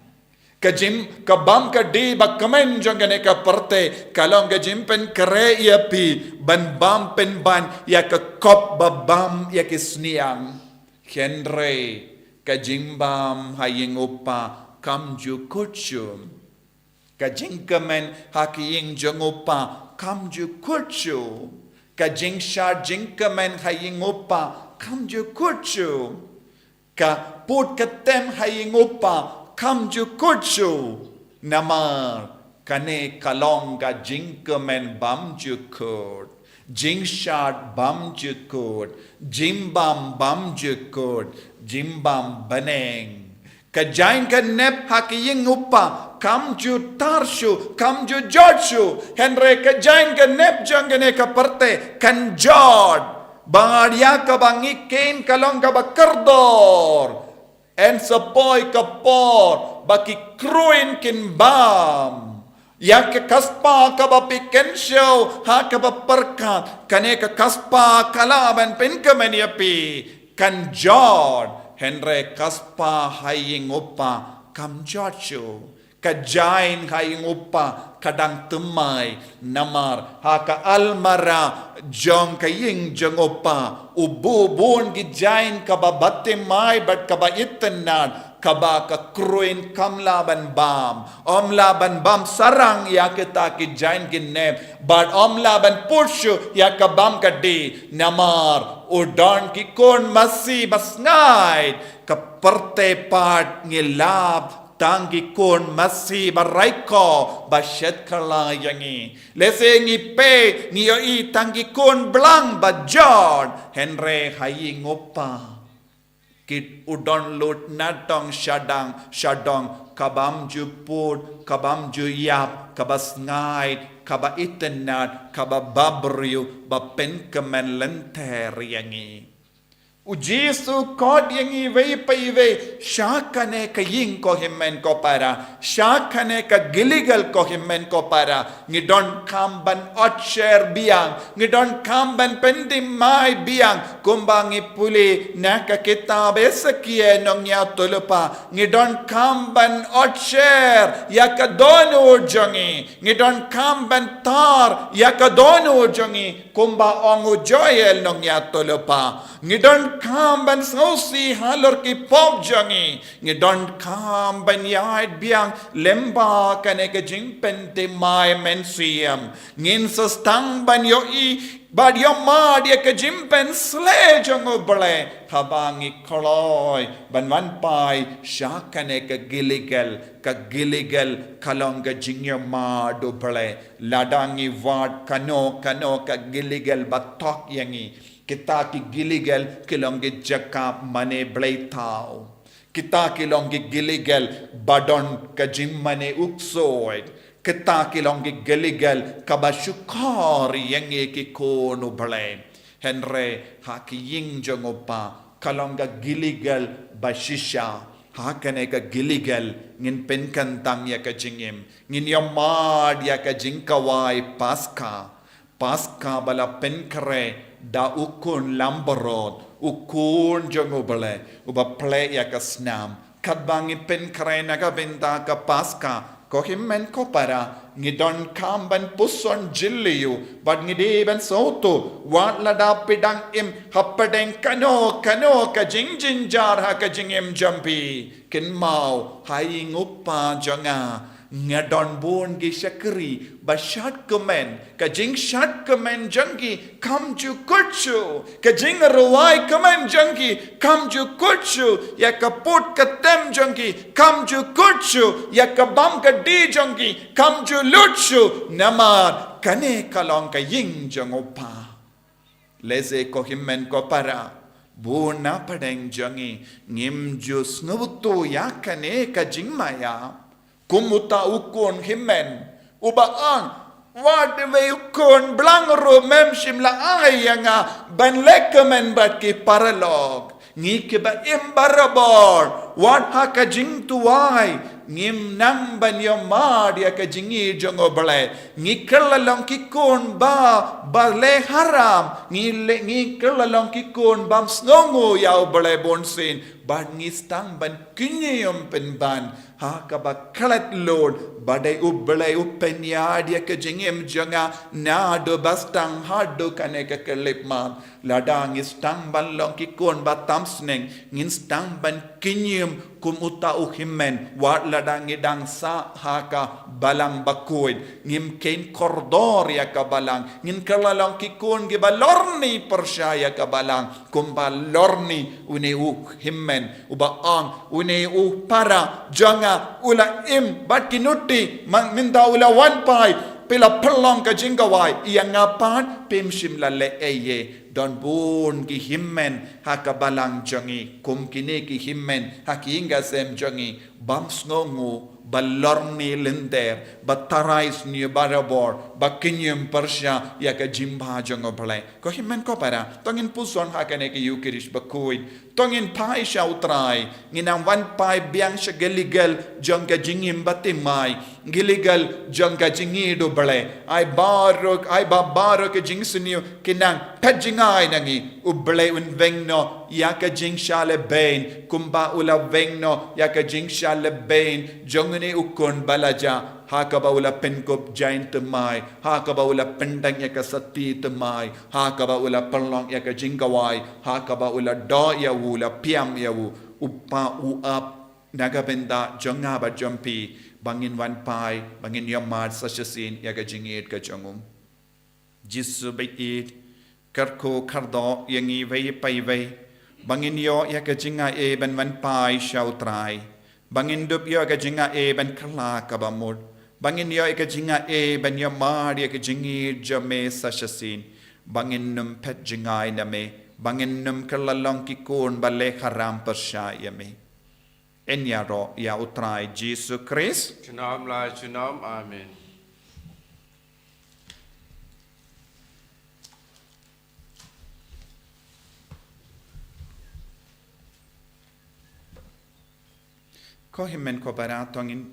kajim kabam ka di ba kamen jangane ka parte kalong ka jimpen kre yapi ban bam pen ban ya ka kop babam ya kisniang henre ka jimbam haying upa kamju kuchum ka jingkamen hakiying jangupa kamju kuchu ka jingsha jingkamen haying upa kamju kuchu ka put katem haying upa kamju kuchu namar kane kalong ka jingkamen bamju kod jingshat bamju kod jimbam bamju kod jimbam baneng kajain ka nep hakiying upa kamju tarshu kamju jodshu henre kajain ka nep jangane ka parte kan jod bangaria ka bangikin kalong ka bakardor en sapoy ka por baki kruin kin bam ya ka kaspa ka bapiken show ha ka baperkat kane ka kaspa kalaban pen kamaniapi kan jod henre kaspa haying upa kam jodshu Kajain kaing upa kadang temai namar haka almara jong kaying jong upa ubu bun gijain kaba batemai bat kaba itenad kaba ka kruin kamlaban bam omlaban bam sarang ya kita gijain ginep bat omlaban pushu ya kabam kadi namar udon kikon masih basngai kaperte part ngilab Tanggi kon masih baraiko basyat kalayangi. Lese ngi pe ngi i tanggi kon blang bajon henre hayi ngopa. Kit udon lut natong shadong kabam jupud kabam juyap kabas ngai kaba itenat kaba babriu bapen kemen lenter yangi. Ujisu kod yang iwe pa iwe syakane ka ying ko himmen ko para syakane ka giligal ko himmen ko para ngidon kamban otcher biang ngidon kamban pendim mai biang kumbangi puli naka kitab esakie nong ya tulupa ngidon kamban otcher ya ka donu jongi ngidon kamban tar ya ka donu jongi kumba ongu joyel nong ya tulupa ngidon kamban sausi halor ki pop jangi ngidon kamban yait biang lemba kane ke jingpen te mai mensiam ngin sastang ban yo I bad yo ma dia ke jimpen sle jango bale habangi koloi ban wan pai shakane ke giligal kalong ke jingyo ma do bale ladangi wat kano ka giligal batok yangi kita ki giligal kilongi jakap mane blay tau. Kita kilongi giligal badon ka jim mane uksoid. Kita kilongi giligal kabashukari yang ki kono blay. Henre haki ying jongopa kalonga giligal bashisha. Hakane ka giligal ngin penkantang ya ka jingim. Ngin yamad ya ka jingkawai Paska bala penkare da ukun lamborod ukun jongobale uba play ya kasnam kadbangi penkare naga benda ka paska ko himmen ko para ngidon kamban puson jilliu bad ngideben soto wat lada pidang im happadeng kano ka jinjar ha ka jingim jampi kin mau haing uppa jonga ngadon bon gi shakri bashat komen ka jing shat komen jangi kam ju kuchu ka jing ruwai komen jangi kam ju kuchu ya ka put ka tem jangi kam ju kuchu ya ka bam ka di jangi kam ju luchu namar kane kalong ka ying jangopa leze ko himmen ko para bona padeng jangi ngim ju sngutu ya kane ka jing maya kumuta ukon himmen ubaang wadwe ukon blangro memshim la ayanga ban lekamen bat ki paralog ngi ke ba imbarabor wat haka jing tuwai ngim nang ban yomad ya ka jingi jongo bale ngi kelalong ki kon ba le haram ngi kelalong ki kon bam snongo yaw bale bonsin bad ngi stang ban kinyom pen ban ha ka ba kalat lord badai ubbelai uppenya dia ke jingem janga na do bastang hado kane ke kelip man ladang istang ban long ki kon batam sneng ngin stang ban kinyem kum uta uhimmen wat ladang idang sa haka balang Bakhuid ngim kain kordor ya ka balang ngin kalalong ki kon gi balorni persyaya ka balang kum balorni une uhimmen uba ang une para janga ula im bat kinuti minda ula wan pai pila pelong ka jingawai yang ngapan pimshim la le eye don bun ki himmen hakabalang jangi kum kini ki himmen hakinga sem jangi bams ngongu balorni lender batarais ni barabor bakinyem persya ya ka jimba jango play ko himmen ko para tongin puson hakane ki yukirish Bakhuid tongin pai shau Trai nginang wan pai biang shageligal jong ka jingim batimai giligal jong ka jingi do bale ai baro ka jingsuniu kinang pajingai nangi uble un vengno ya ka jing shale bain kumba ula vengno ya ka jing shale bain jong mene ukon balaja hakabaula penkop jain temai hakabaula pendang ya kasati temai hakabaula perlong ya ka jingkawai hakabaula do ya wula piam ya wu upa uap naga benda jonga ba jompi bangin wan pai bangin yamad sasasin ya ka jingit ka jongum jisu bait karko kardo yangi vai pai vai bangin yo ya ka jinga e ban wan pai shau trai bangin dup yo ka jinga e ban kala ka bamod bangin yo ka jinga e ban ya mar ya ka jingi jame sasasin bangin num pet jingai na me bangin num kalalong ki kon bale haram persha ya me enya ro ya utrai Jesus Christ Chunam lai chunam, amen. ko himen ko baratongin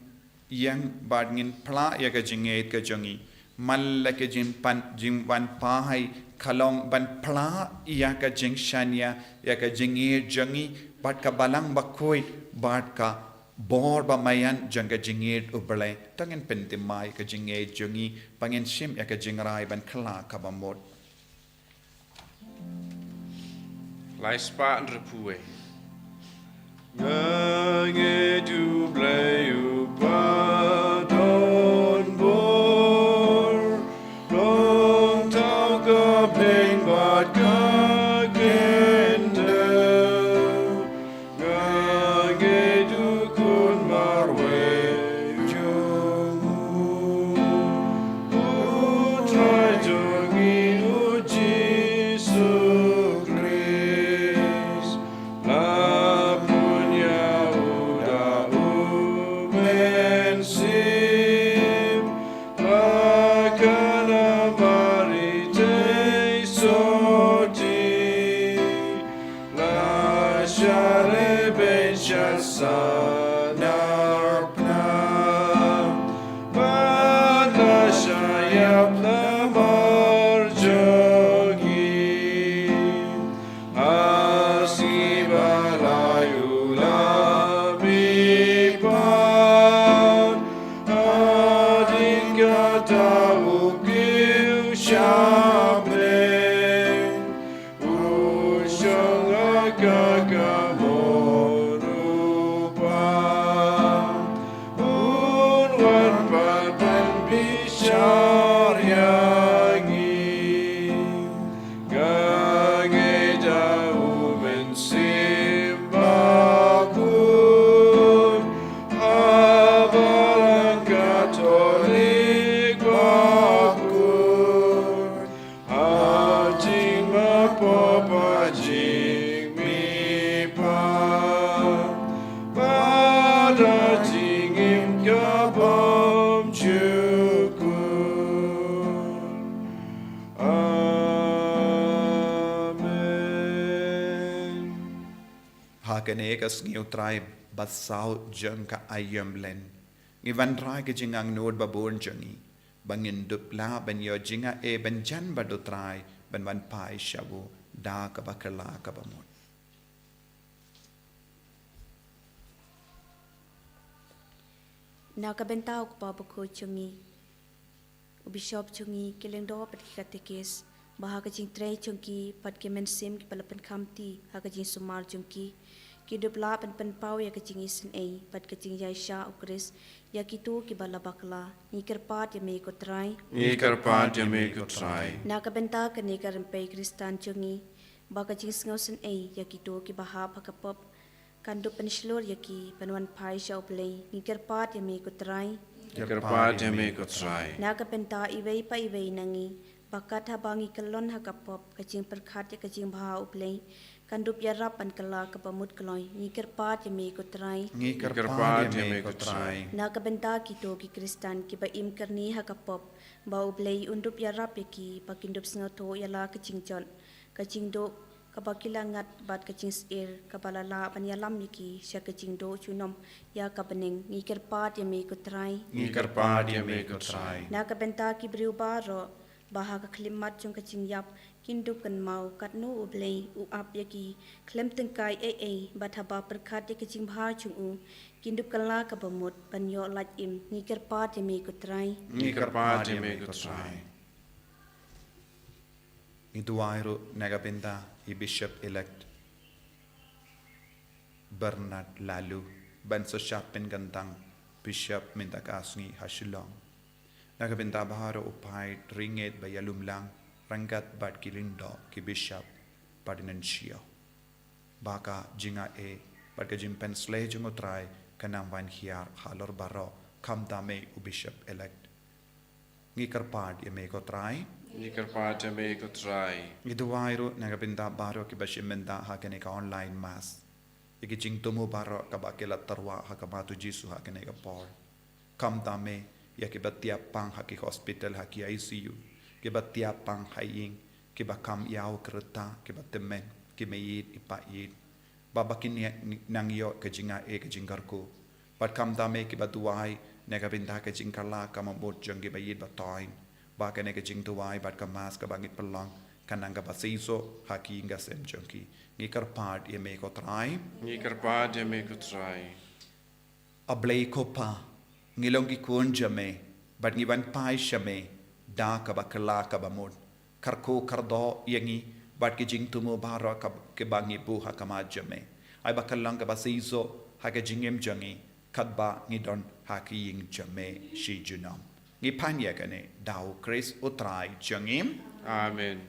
yang badngin pla ya ka jinget ka jongi mal la ka jin pan jing wan pai khalong ban pla ya ka jing shania ya ka jingi jongi bat ka balang bakhuid bat ka bor ba mayan jang ka jingit ublai tangin pentimai ka jinget jongi pangin shim ya ka jingrai ban khla ka bamot Lai spa nrepue. Nge du blei upa don bor long tau ka peng bat ka kende nge du kun marwe jungu utrai jongi u Jesu Christ la punya uda umen sim akana marite soti la shale ben shasanar pna bala shayap la marjogi Hakane ka Sngi Trai basau jeng ka ayam len ngivan trai ke jingang nod babon jengi bangin dupla ban yo jinga e ban jan badu trai ban wan pai shabu da ka bakala ka bamot Na ka bentao ko pa ko chungi Bishop chungi keleng do pat katekes baha ka jing Trai chungi pat ke men sim ki palapan khamti ha ka jing sumar chungi ki dupla pan pan pau ya ka jing Sngi pat ka jing Yaisha ukris ya ki tu ki bala bakla ni kerpat ya me ko Trai Ni karpat ya me ko trai. na ka benta ka ne ka rempai Kristan chungi ba ka jing Sngi Sngi ya ki tu ki baha pa ka pop kandu penslor ya ki panwan pai sha uplei ni kerpat ya me ko Trai Ni karpat ya me ko trai. na ka penta iwei pa iwei nangi bakat habangi kelon ha kapop kacing perkhat ya kacing baha uplei kandup ya rap pan kala ka pamut kloi ni kerpat ya me ko Trai ngi Karpat karpat ya ya me me ko ko trai na ka benta ki to ki Kristan ki ba im karni ha kapop ba uplei undup ya rap ya ki pakindup snga to ya la kacing chon kacing do ka bakilangat bat kacing sir ka balala pan ya lam ya ki sya kacing do chunom ya ka beneng ni kerpat ya me ko Trai Ni karpat ya me ko trai. na ka benta ki briu ba ro baha ka khlimat chung ka ching yap kindup kan mau kat nu ublei u ap yaki klem tengkai bathaba perkhat yaki jingbha chungu kindup kala ka bamut panyo laj im ngiker pat yami ku trai Ni karpa jeme ku trai. Iduairu Nagabinda, i Bishop elect Bernard Lalu, Benso Shapin Gantang, Bishop Mintakasngi Hashilong. Nagabinda Baharo Upai, Ringet Bayalumlang, Rangat Bad Kilindo, Ki Bishop, Badinanshio. Baka Jinga Badka Jimpen Slay Jungo Trai, Kanang Van Hiar, Halor Baro, Kamdame U Bishop elect. Ngikarpad Yameko Trai. Ni karpa jeme ku trai. Iduairu Nagabinda Baro Kibashimenda Hakaneka online mass. Ikijing tumu baro kabakila tarwa hakabatu jisu hakaneka por. Kamdame yakibatia pang haki hospital haki ICU. Kibatia pang haying. Kibakam yao kereta kibatemen. Kimeyid ipayid. Babakin nangyo kajinga kajingarko. But kamdame kibaduai Nagabinda kajingkala kamambot jang kibayid batoin. Baka nega jing tuwai bat kamas ka bangit pelang kanang ka basiso haki nga sem jangki ngikar part ye me ko trai Ni karpa jeme ku trai. ablay ko pa ngilong ki kun jame bat ngiban pai shame da ka bakala ka bamod karko kardo yangi bat ki jing tumo baro ka ke bangi bu hakama jame ay bakalang ka basiso haka jingem jangi kadba ngidon haki ying jame shi junam ngi panya kane dau Chris utrai jangim Amen.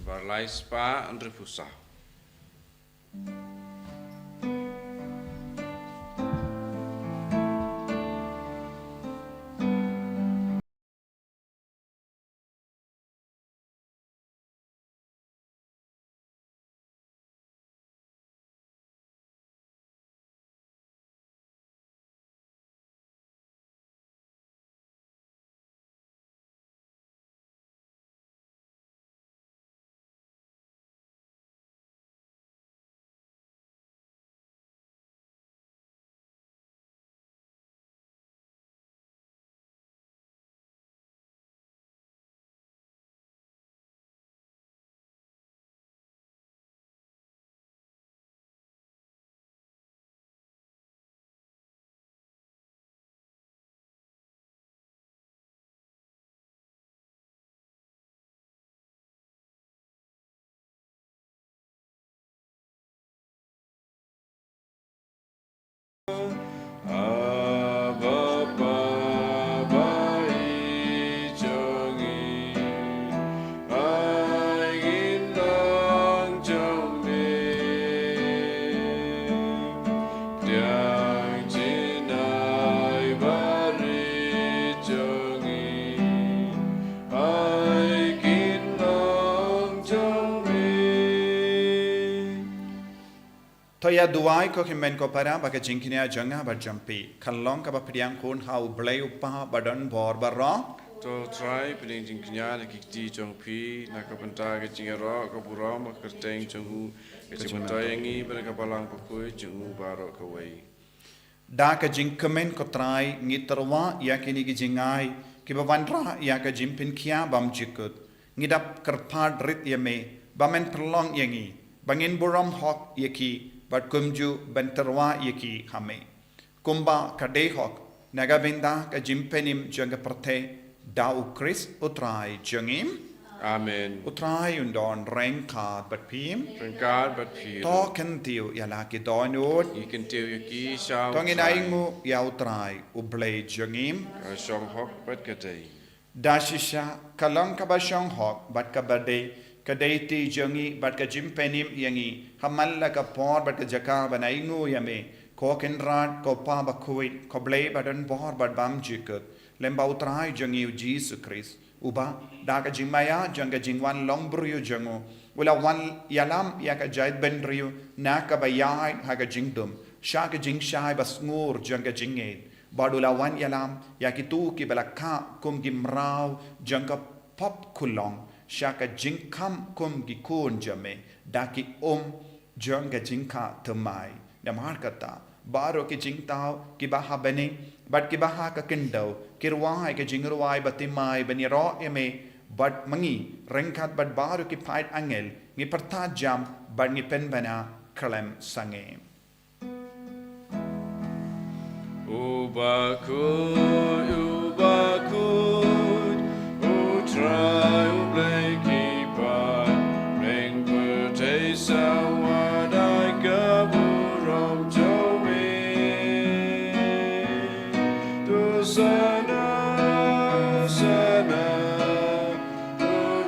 Barlai spa andre pusa. Toya duai ko kimen ko para baka jingkinia janga barjampi kalong ka bapriang kun hau blay upa badan bor barro To trai pening jing knya na kikti jong pi na kapenta ke jingero ka buram ka kerteng jongu ke jimenta yangi ber ka palang pakoi jongu baro ka wei. da ka jingkemen ko trai ngitarwa ya kini ki jingai ki bawandra ya ka jimpin kia bam jikut ngidap kerpad rit yame bamen perlong yangi bangin buram hok yaki bat kumju benterwa yaki hame kumba kadei hok nagabinda ka jimpenim janga perte dau Chris utrai jangim Amen. utrai undon rengkat bat pim Rengkar bat pi. to kentiu yala ki donut I can tell you ki shao. tongin aingu ya utrai ublay jangim Ka shong hok bat ka dei. dashisha kalang ka ba siyang hok bat ka bade kadaiti jangi bat ka jimpenim yangi hamalla ka por bat ka jaka banaingu yame ko kenrat ko pa bakhuid ko blay badan bor bat bam jikut lemba utrai jangi Jesus Christ uba daga jingmaya janga jingwan longbruyo jango wala wan yalam yaka jait benriyo naka bayai haga jingdum shaka jingshai basngur janga jinged badula wan yalam yakitu ki balakha kum gimrau janga pop kulong shaka jingkam kum gi kun jame daki janga jingka temai namar kata baro ki jingtau ki baha bane bat ki baha ka kendau kirwai ke jingruai batimai baniro eme bad mangi rengkat bad baru ki pait angel ngi perta jam bad ngi pen bana kalem sange Bakhuid, Bakhuid, Trai, Bakhuid, Ring Putei Sawadai Kaburam Jomi, Dosana, Sana,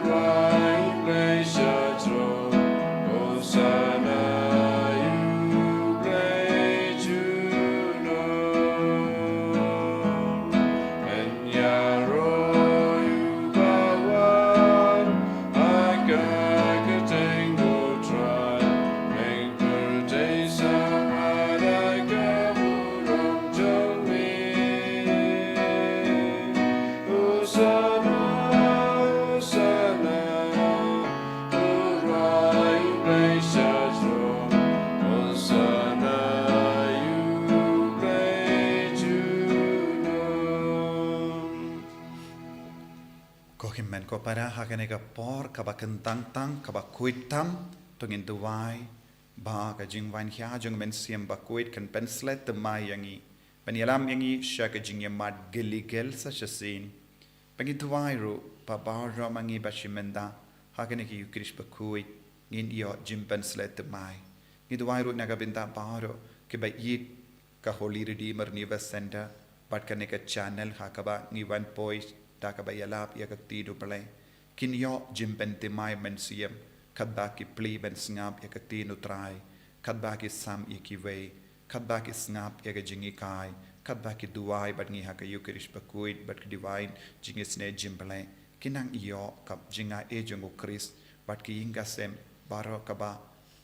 Trai, Shatro, Osana. Kohimen ko para hakane ka por kaba kentang tang kaba kuitam tungin tuwai ba ka jingwan hia jung men siam ba kuit kan penslet te mai yangi penyalam yangi sha ka jing yamad giligel sa shasin pengi tuwai ru pa ba ro mangi ba shimenda hakane ki yukrish ba kuit ngin yo jim penslet te mai ngi tuwai ru naga binta ba ro ke ba yit ka holy redeemer niva center pat kane ka channel hakaba ngi one point ta ka ba yalap ya ka tidu pale kin yo jim pente mai men siem kadba ki pli ben snap ya ka tinu trai kadba ki sam ya ki ve kadba ki snap ya ka jingi kai kadba ki duai bat ngi ha ka yukrish Bakhuid bat ki divine jingi sne jim pale kinang yo kap jinga e jungo Chris bat ki inga sem baro ka ba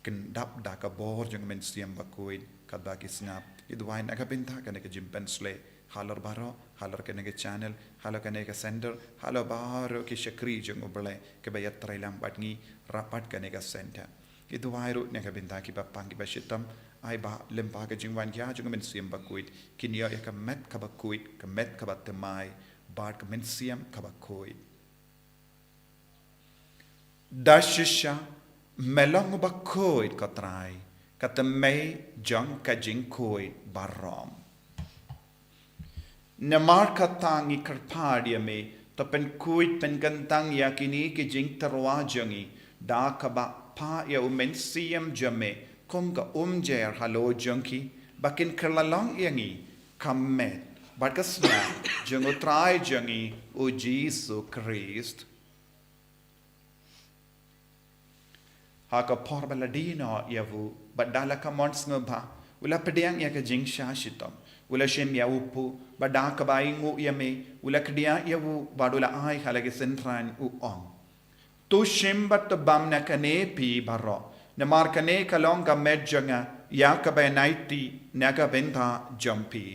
kin dap da ka bor jung men siem Bakhuid kadba ki snap i duai na ka binta ka ne ka jim pensle halor baro halor kene ke channel halo kene ke sender halo baro ki shakri jung obale ke bayat trailam batngi rapat kene ke center itu wairu ne ka binta ki bapang ki bashitam ai ba lempa ke jingwan kya jung men siam Bakhuid kinyo ya ka met ka Bakhuid ka met ka batemai bar ka men siam ka Bakhuid dashisha melong Bakhuid ka Trai ka temei jong ka jing Bakhuid barom Namar katangi karpadia me to pen kuit pen gantang yakini ki jing tarwa jangi da kaba pa ya umen siam jame konga umjer halo janki bakin kerlalong yangi kamet bakasna jango Trai jangi o Jesus Christ haka porbaladino yavu badala ka monsngba ula pediang ya ka jing shashitam ula shem ya upu bada ka baingu yame ula kdia yavu badula ai halage sentran u on to shem bat bam na kane pi baro na mar kane kalonga medjanga ya ka ba naiti na ka benta jumpi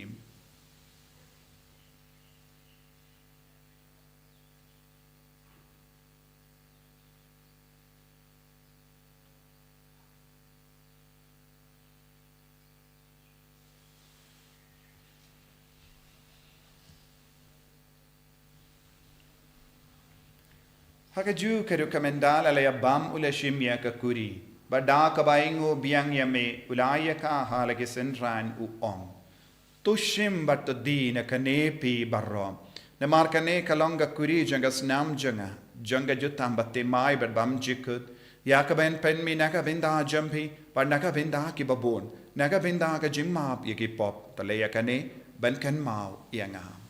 Hakaju keru kamendal alaya bam ula shimya ka kuri bada ka baingo biang yame ulaya ka halage sentran u on to shim bat di na kane pi barro na mar kane kalonga kuri janga snam janga jutam batte mai bat bam jikut ya ka ben pen mi na ka binda jampi par na ka binda ki babon na ka binda ka jimmap ye ki pop talaya kane ban kan mau yanga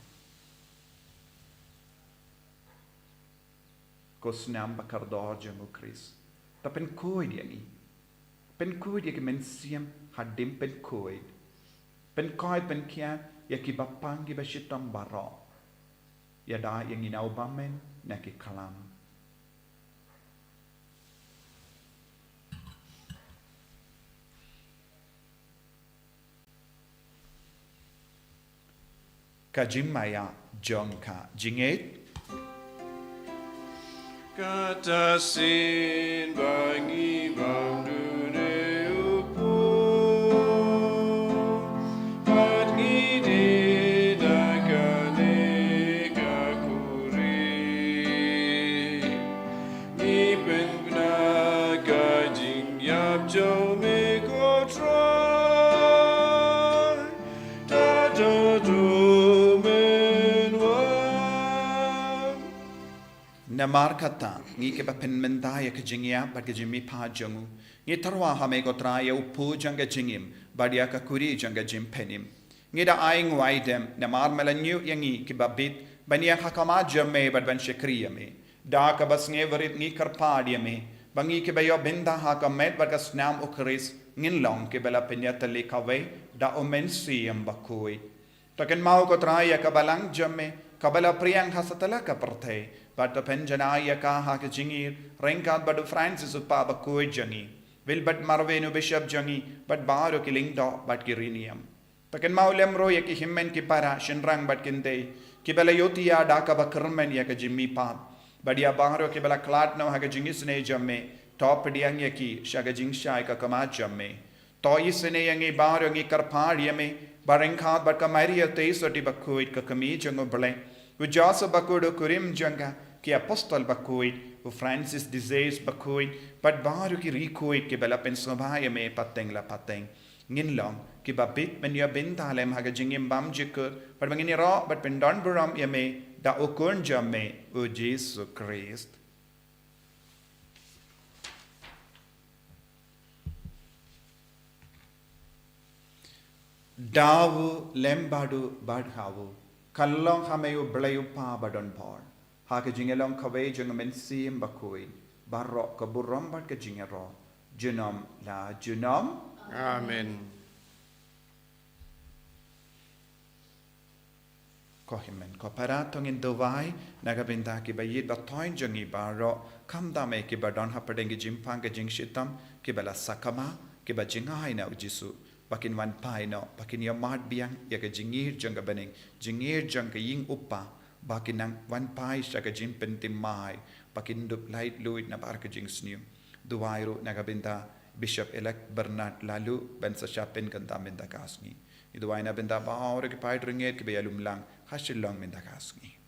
ko snam bakardor jango Chris ta pen koid yani pen koid ye men siam hadim pen koid pen kia ya ki bapangi bashitam baro ya da yang inau bamen na ki kalam kajimaya jongka jinget Kata sin bangi bang dune upu Pat ngide dakane kakuri Namar kata, ngi ke ba pen mendaya ke jingia, bat ke jimi pa jangu. Ngi tarwa hame ko Trai upu janga jingim, badia ka kuri janga jim penim. Ngi da aing waidem, namar melanyu yangi ke ba bit, bania hakama jame bat ban shekriya me. Da ka bas nge verit ngi karpadia me, bangi ke ba yo benda hakamet bat ka snam ukris, ngin long ke bela penyata lekawe, da omen siyam Bakhuid. Taken mau ko Trai ka balang jame, kabala priyang hasatala ka partay, but the penjanaya ka ha ke jingir, rengkat badu Francis upa Bakhuid jangi, will but marvenu bishop jangi, but baro kiling do but kirinium. Taken mau lemro ya ki himmen ki para, shinrang but kinde, kibala yotia daka bakermen ya ke jimmi pa, but ya baro kibala klat no ha ke jingis ne jamme, top diang ya ki, shaga jing shai ka kama jamme, tois ne yangi baro ngi karpar yame, barengkat but kamaria te soti Bakhuid ka kami jango bale, Ujasa Bakhuid kurim janga ki apostol Bakhuid u Francis disease Bakhuid but baru ki rikuid ki bela pensobaya me pateng la pateng ngin long ki babit men ya bintalem haga jingim bam jikur but mangini ro but pendon buram ya me da ukun jamme u Jesus Christ. Dawu lembadu badhawu Kalong hameyu blayu pa badon por. Haka jingelong kawe jung men sim Bakhuid. Barok ka buram bat ka jingero. Junom la junom. Amen. Kohimen ko paratong in dovai nagabinda ki bayid batoin jungi baro kam dame ki badon hapadengi jimpang ka jing shitam ki bala sakama ki ba jingai na ujisu. Bakin wan pai no, bakin ya mat biang ya ke jingir jang ka bening, jingir jang ka ying upa, bakin nang wan pai sya ka jing pentim mai, bakin dup light luid na bar ka jing sniu. Duwairu nagabinda Bishop elect Bernard lalu ben sa syapin kanta minda kasngi. Iduwai na binda bahaw ki pai ringet ki bayalum lang, hasilong minda kasngi.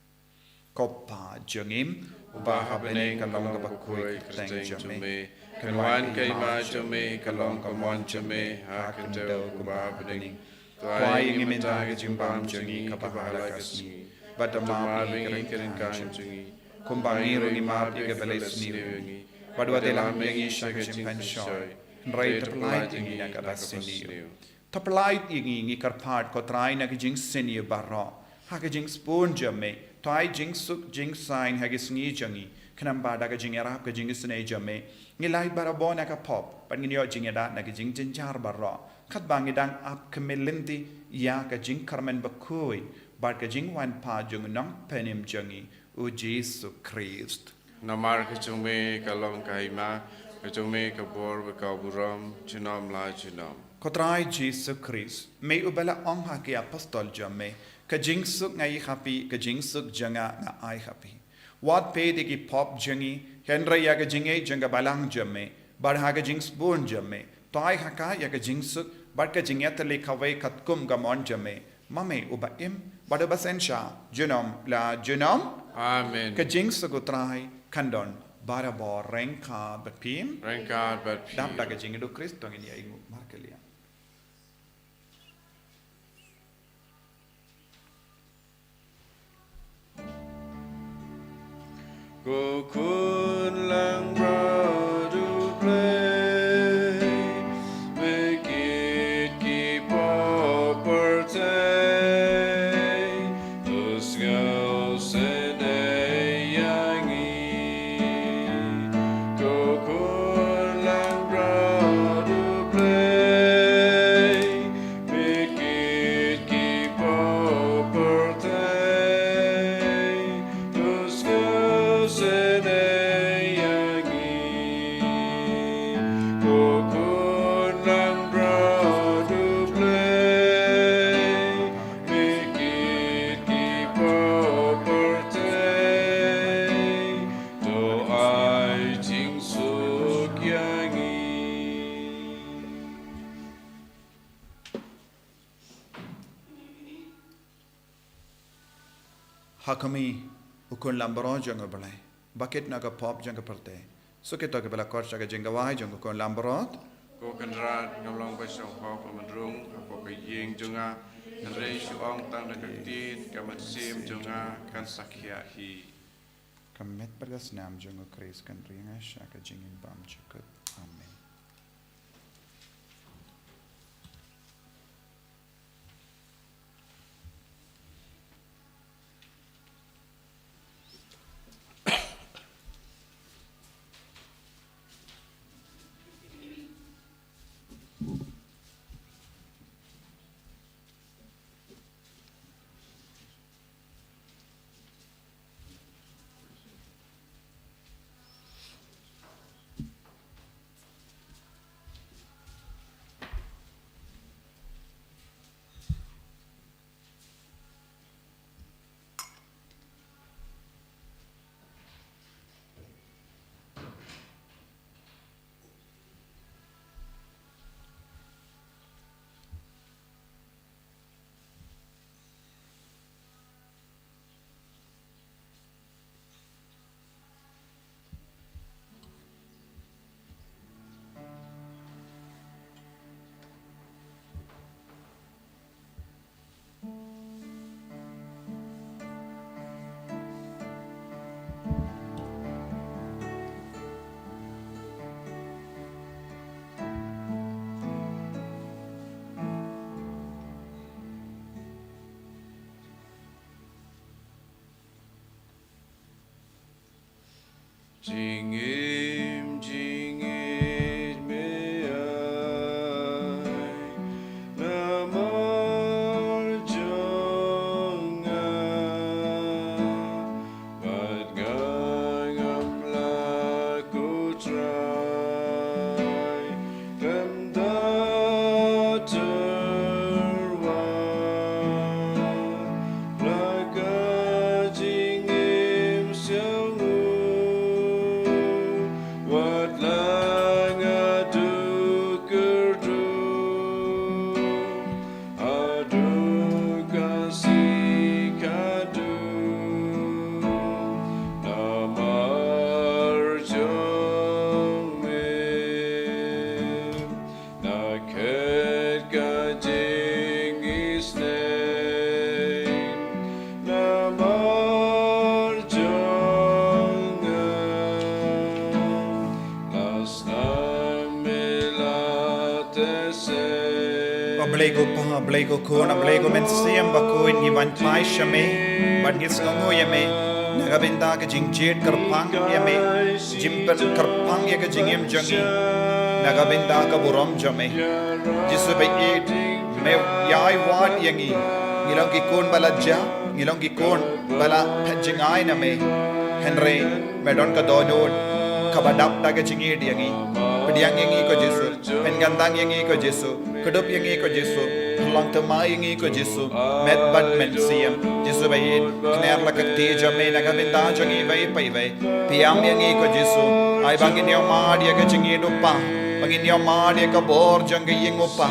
Kopa jangim, ubaha bening kalong ka Bakhuid teng jame. Kanwan kay ma jame, kalong kamon jame, hakan daw kuba bening. Trai ngi minta ka jimbam jangi kapahala kasni. Batama ringi kirin kan jangi. Kumbangi ringi map ika balis ni. Badwa delam yangi shaka jimpan shoy. Nray taplait ingi na kabasini. Taplait ingi karpart ko Trai na kijing sini barro. Haka jing spoon jame. Trai jing suk jing sign hagis ngi jangi. Kanamba daga jing erap ka jing sene jame. Ngilai barabo na ka pop. Pan nginyo jing edat na ka jing jinjar barro. Kat bang idang ap kemilinti ya ka jing karmen Bakhuid. Bar ka jing wan pa jung nong penim jangi. U Jesus Christ. Namar kajume kalong kaima, kajume kabor bakaburam, junam la junam. Kotrai Jesus Christ. May ubala ong haki apostol jame. Ka jing suk ngai happy, ka jing suk janga na ai happy. Wat pe de ki pop jangi, Henry ya ka jinge janga balang jame, bar ha ka jing spoon jame, toy haka ya ka jing suk, bar ka jinget le kawai katkum gamon jame, mame uba im, bar uba sensha, junom la junom, Amen. ka jing suk utrai, kandon, bara bo renka bapim, Renka but dap da ka jing do Christ tong ini ingu markelia. Go kun lang bradu play, make it keep up or tay, to scout said a yangi. Go kun lang bradu play, make it keep up or tay, to scout said a yangi. Go kun lang bradu play, make it keep up or tay, to I ting suk yangi. Hakami ukun lambro janga balai, bucket na ka pop janga perte. Suke to ka bela kor janga jinga wai janga ukun lambrot. Go kanrat ngamlong basong hok amadrung, kapok ying junga, nare shuong tang na kaktin, kamat sim junga, kan sakya hi. Kamet bergas nam jungo Chris kan ringa shaka jingin bam chukut. Amen. Jingim jingit me ai namar jonga bad gangam la ku trai kanda terwa laga jingim siang what lang adu kerdu adu kasih kadu namar jong me naket kajing istain namar jong Blego kona blego men siam Bakhuid ni van mai shame ban gis ngo yame nagabinda ke jingjet karpang yame jimpen karpang ye ke jingem jangi nagabinda ka buram jame jisu be it me yai wat yangi ngilong ki kon balajja ngilong ki kon bala jingai na me henry medon ka donod kabadap ta ke jingi yangi pediang yangi ko jisu pengandang yangi ko jisu kedup yangi ko jisu lang temai yangi ko jisu met bad men siam jisu bayin kner la kakti jame nagabinda jangi vai pai vai piam yangi ko jisu ai bangin yo ma dia ke jingi dupa bangin yo ma dia ka bor jangi yingupa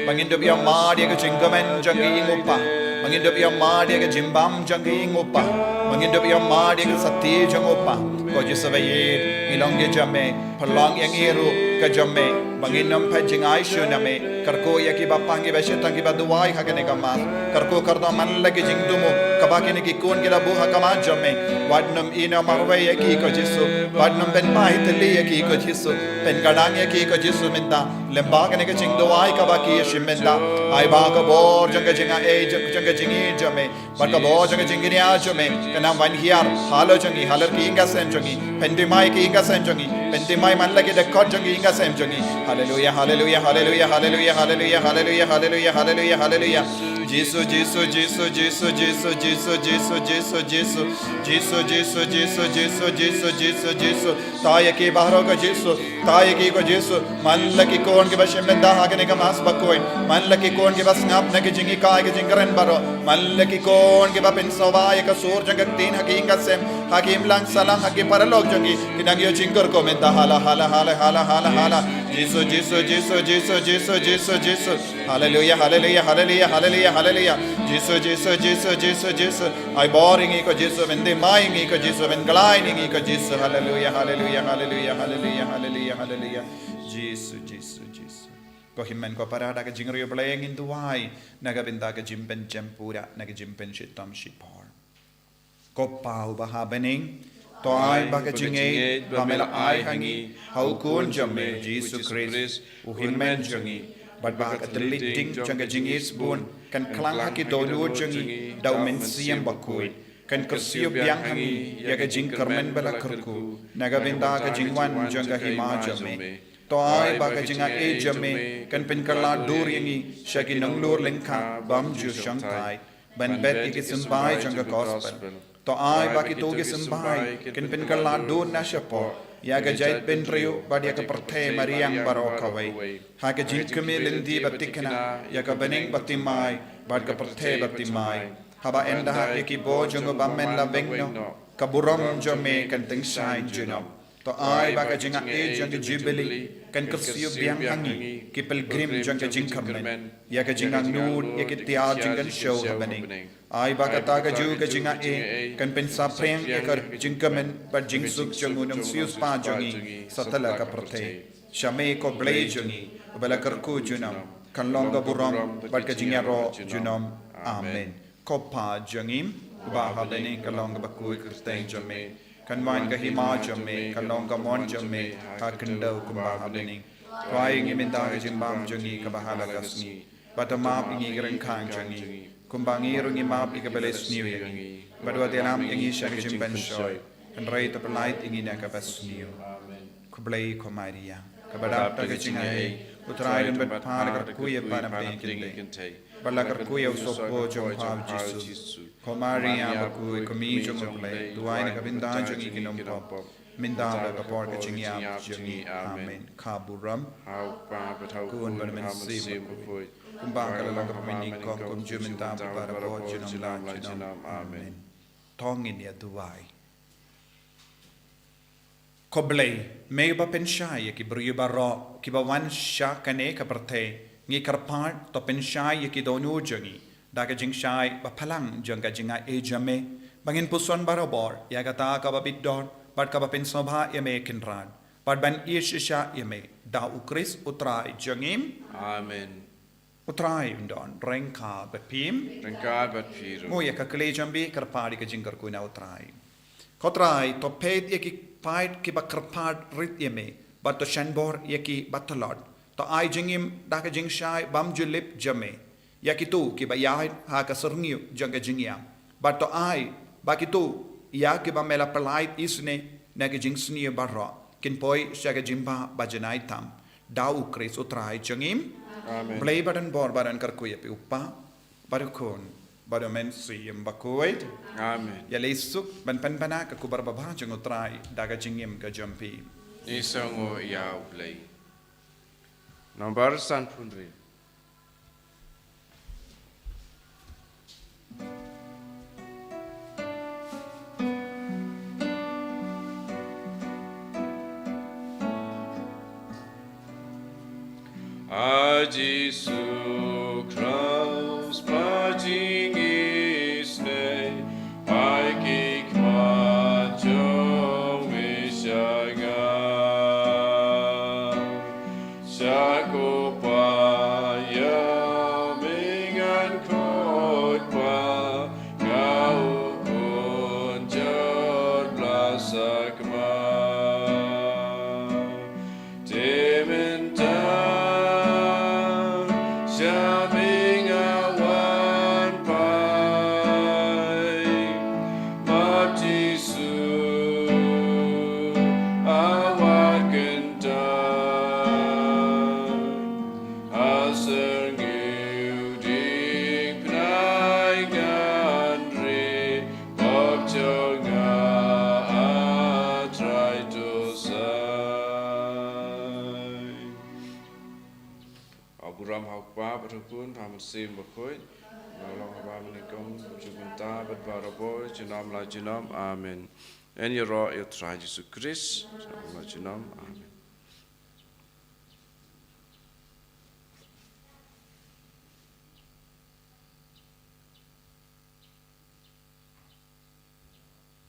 bangin do yo ma dia ke jingamen jangi yingupa bangin do yo ma dia ke jimbam jangi yingupa bangin do yo ma dia ke sati jangupa ko jisu bayin ngilong jame perlang yangi ru ka jame bangin nam pa jingai shuname karko yaki bapangi beshetang ki baduai hagane kamas karko kardo man lagi jingdumo kabakini ki kon ki labu hakama jame wadnam ina marwe yaki ko jisu wadnam ben mahitli yaki ko jisu pen gadang yaki ko jisu minta lembagane ke jingduai kabaki yeshimenda ai ba ka bor janga jinga e janga jingi jame ba ka bor janga jingini a jame kana wan hiar halo jangi halar ki inga sem jangi pendimai ki inga sem jangi pendimai man lagi de kot jangi inga sem jangi hallelujah hallelujah hallelujah hallelujah hallelujah hallelujah hallelujah hallelujah hallelujah Jesus Jesus Jesus Jesus Jesus Jesus Jesus Jesus Jesus Jesus Jesus Jesus Jesus Jesus Jesus Jesus taye ki bahro ka Jesus taye ki ko Jesus man lagi kon ke bashem menda hagane ka mas Bakhuid man lagi kon ke bas ngap na ke jingi ka ke jingren baro man lagi kon ke ba pen sawaya ka sur jangak tin haginga sem hagim lang salang hagi paralog jangi kinagyo jingor ko menda hala hala hala hala hala hala Jesus Jesus Jesus Jesus Jesus Jesus Jesus hallelujah hallelujah hallelujah hallelujah hallelujah Jesus Jesus Jesus Jesus Jesus ai boring ko Jesus vende mai ko Jesus ven gliding ko Jesus hallelujah hallelujah hallelujah hallelujah hallelujah hallelujah Jesus Jesus Jesus ko himmen ko parada ka jingriyo playing in duai nagabinda ka jimpen jempura nag jimpen shitam shipor ko pau bahabening to ai ba ka jinge ba mela ai hangi hau kun jame Jesus Christ u himmen jangi but ba ka deleting janga jingis bun kan klang haki donu jangi dau men siam Bakhuid kan kersiu biang hangi ya ka jing kermen bala kerku naga benda ka jingwan janga hima jame to ai ba ka jinga e jame kan pen kala dur yangi shaki nanglur lengkha bam ju shangtai ban bet ki simbai janga gospel to ai ba ki to ki simbai kan pen kala dur na shapo ya ga jait ben rio ba dia ka perthe mariang barokawai ha ka jing keme lendi batikana ya ka bening batimai ba ka perthe batimai haba enda ha ki bo janga bammen la bengno kaburam jame kan teng sai junom to ai ba ka jinga e janga jubilee kan kersiu biang hangi ki pilgrim janga jingkhamen ya ka jinga nur ya ki tia jingan show happening ai ba ka ta ka ju ka jinga e kan pen sa preng ya ka jingkamen ba jingsuk jangunam sius pa jangi satala ka prthe shame ko blay jangi bala karku junam kan longa buram ba ka jinga ro junam amen ko pa jangim ba happening ka longa Bakhuid kristeng jame kan main ka hima jame kan long ka mon jame ka kendo kumba happening Trai ngi minta ka jimbam jangi ka bahala kasni batama ingi gereng khang jangi kumbangi rungi map ika beles new yangi badwa telam ingi shaka jimban shoy kan rai ta pelait ingi na ka bas new kublai ko maria ka badap ta ka jinga e utrai den bat pa ka kuya pa na pe kinte bala ka kuya usopo jom pa jisu ko maria Bakhuid ko mi jom play duai na ka binda jangi kinom pop minda ba por ka jinga jangi amen kaburam How pa batau kun ban men sim Bakhuid. kumbang ka lang ka pamini ko kum juminta para po jinam la jinam amen tongin ya duai koblei me ba penshai ki bru ba ro ki ba wan sha kane ka parthe ngi karpart to penshai ki donu jangi daga jing shai ba phalang janga jinga e jame bangin puson barabor ya gata ka ba bidor bat ka ba pen sobha ya me kinran bat ban isha ya me da ukris utrai jangim Amen. utrai undon rengka bat pim Rengka bat piru. mo ya ka kle jambi karpari ka jingar ku na utrai kotrai to pet ya ki pait ki ba karpart rit ya me bat to shanbor ya ki batalot to ai jingim da ka jing shai bam julip jame ya ki tu ki ba ya ha ka serniu janga jingia bat to ai ba ki tu ya ki ba mela pelait isne na ka jing sni barra kin poi shaga jimba bajanai tam dau kris utrai jangim Amen. Blay badan bor badan karkuya pi uppa barukon badomen siyem Bakhuid Amen. ya lesuk ban panbana ka kubar baba jang utrai daga jingim ka jampi Isongo yau play. Nomor san punri. Jesu Christ, paging isne, paikik majong misyaga, sakupaya mingan kotpa, kau pun jodlasakma, Berhubung paman sim Bakhuid, nolong haba menikam juminta berbarabo jinam la jinam amen. En yero Trai Jesus Christ, la jinam amen.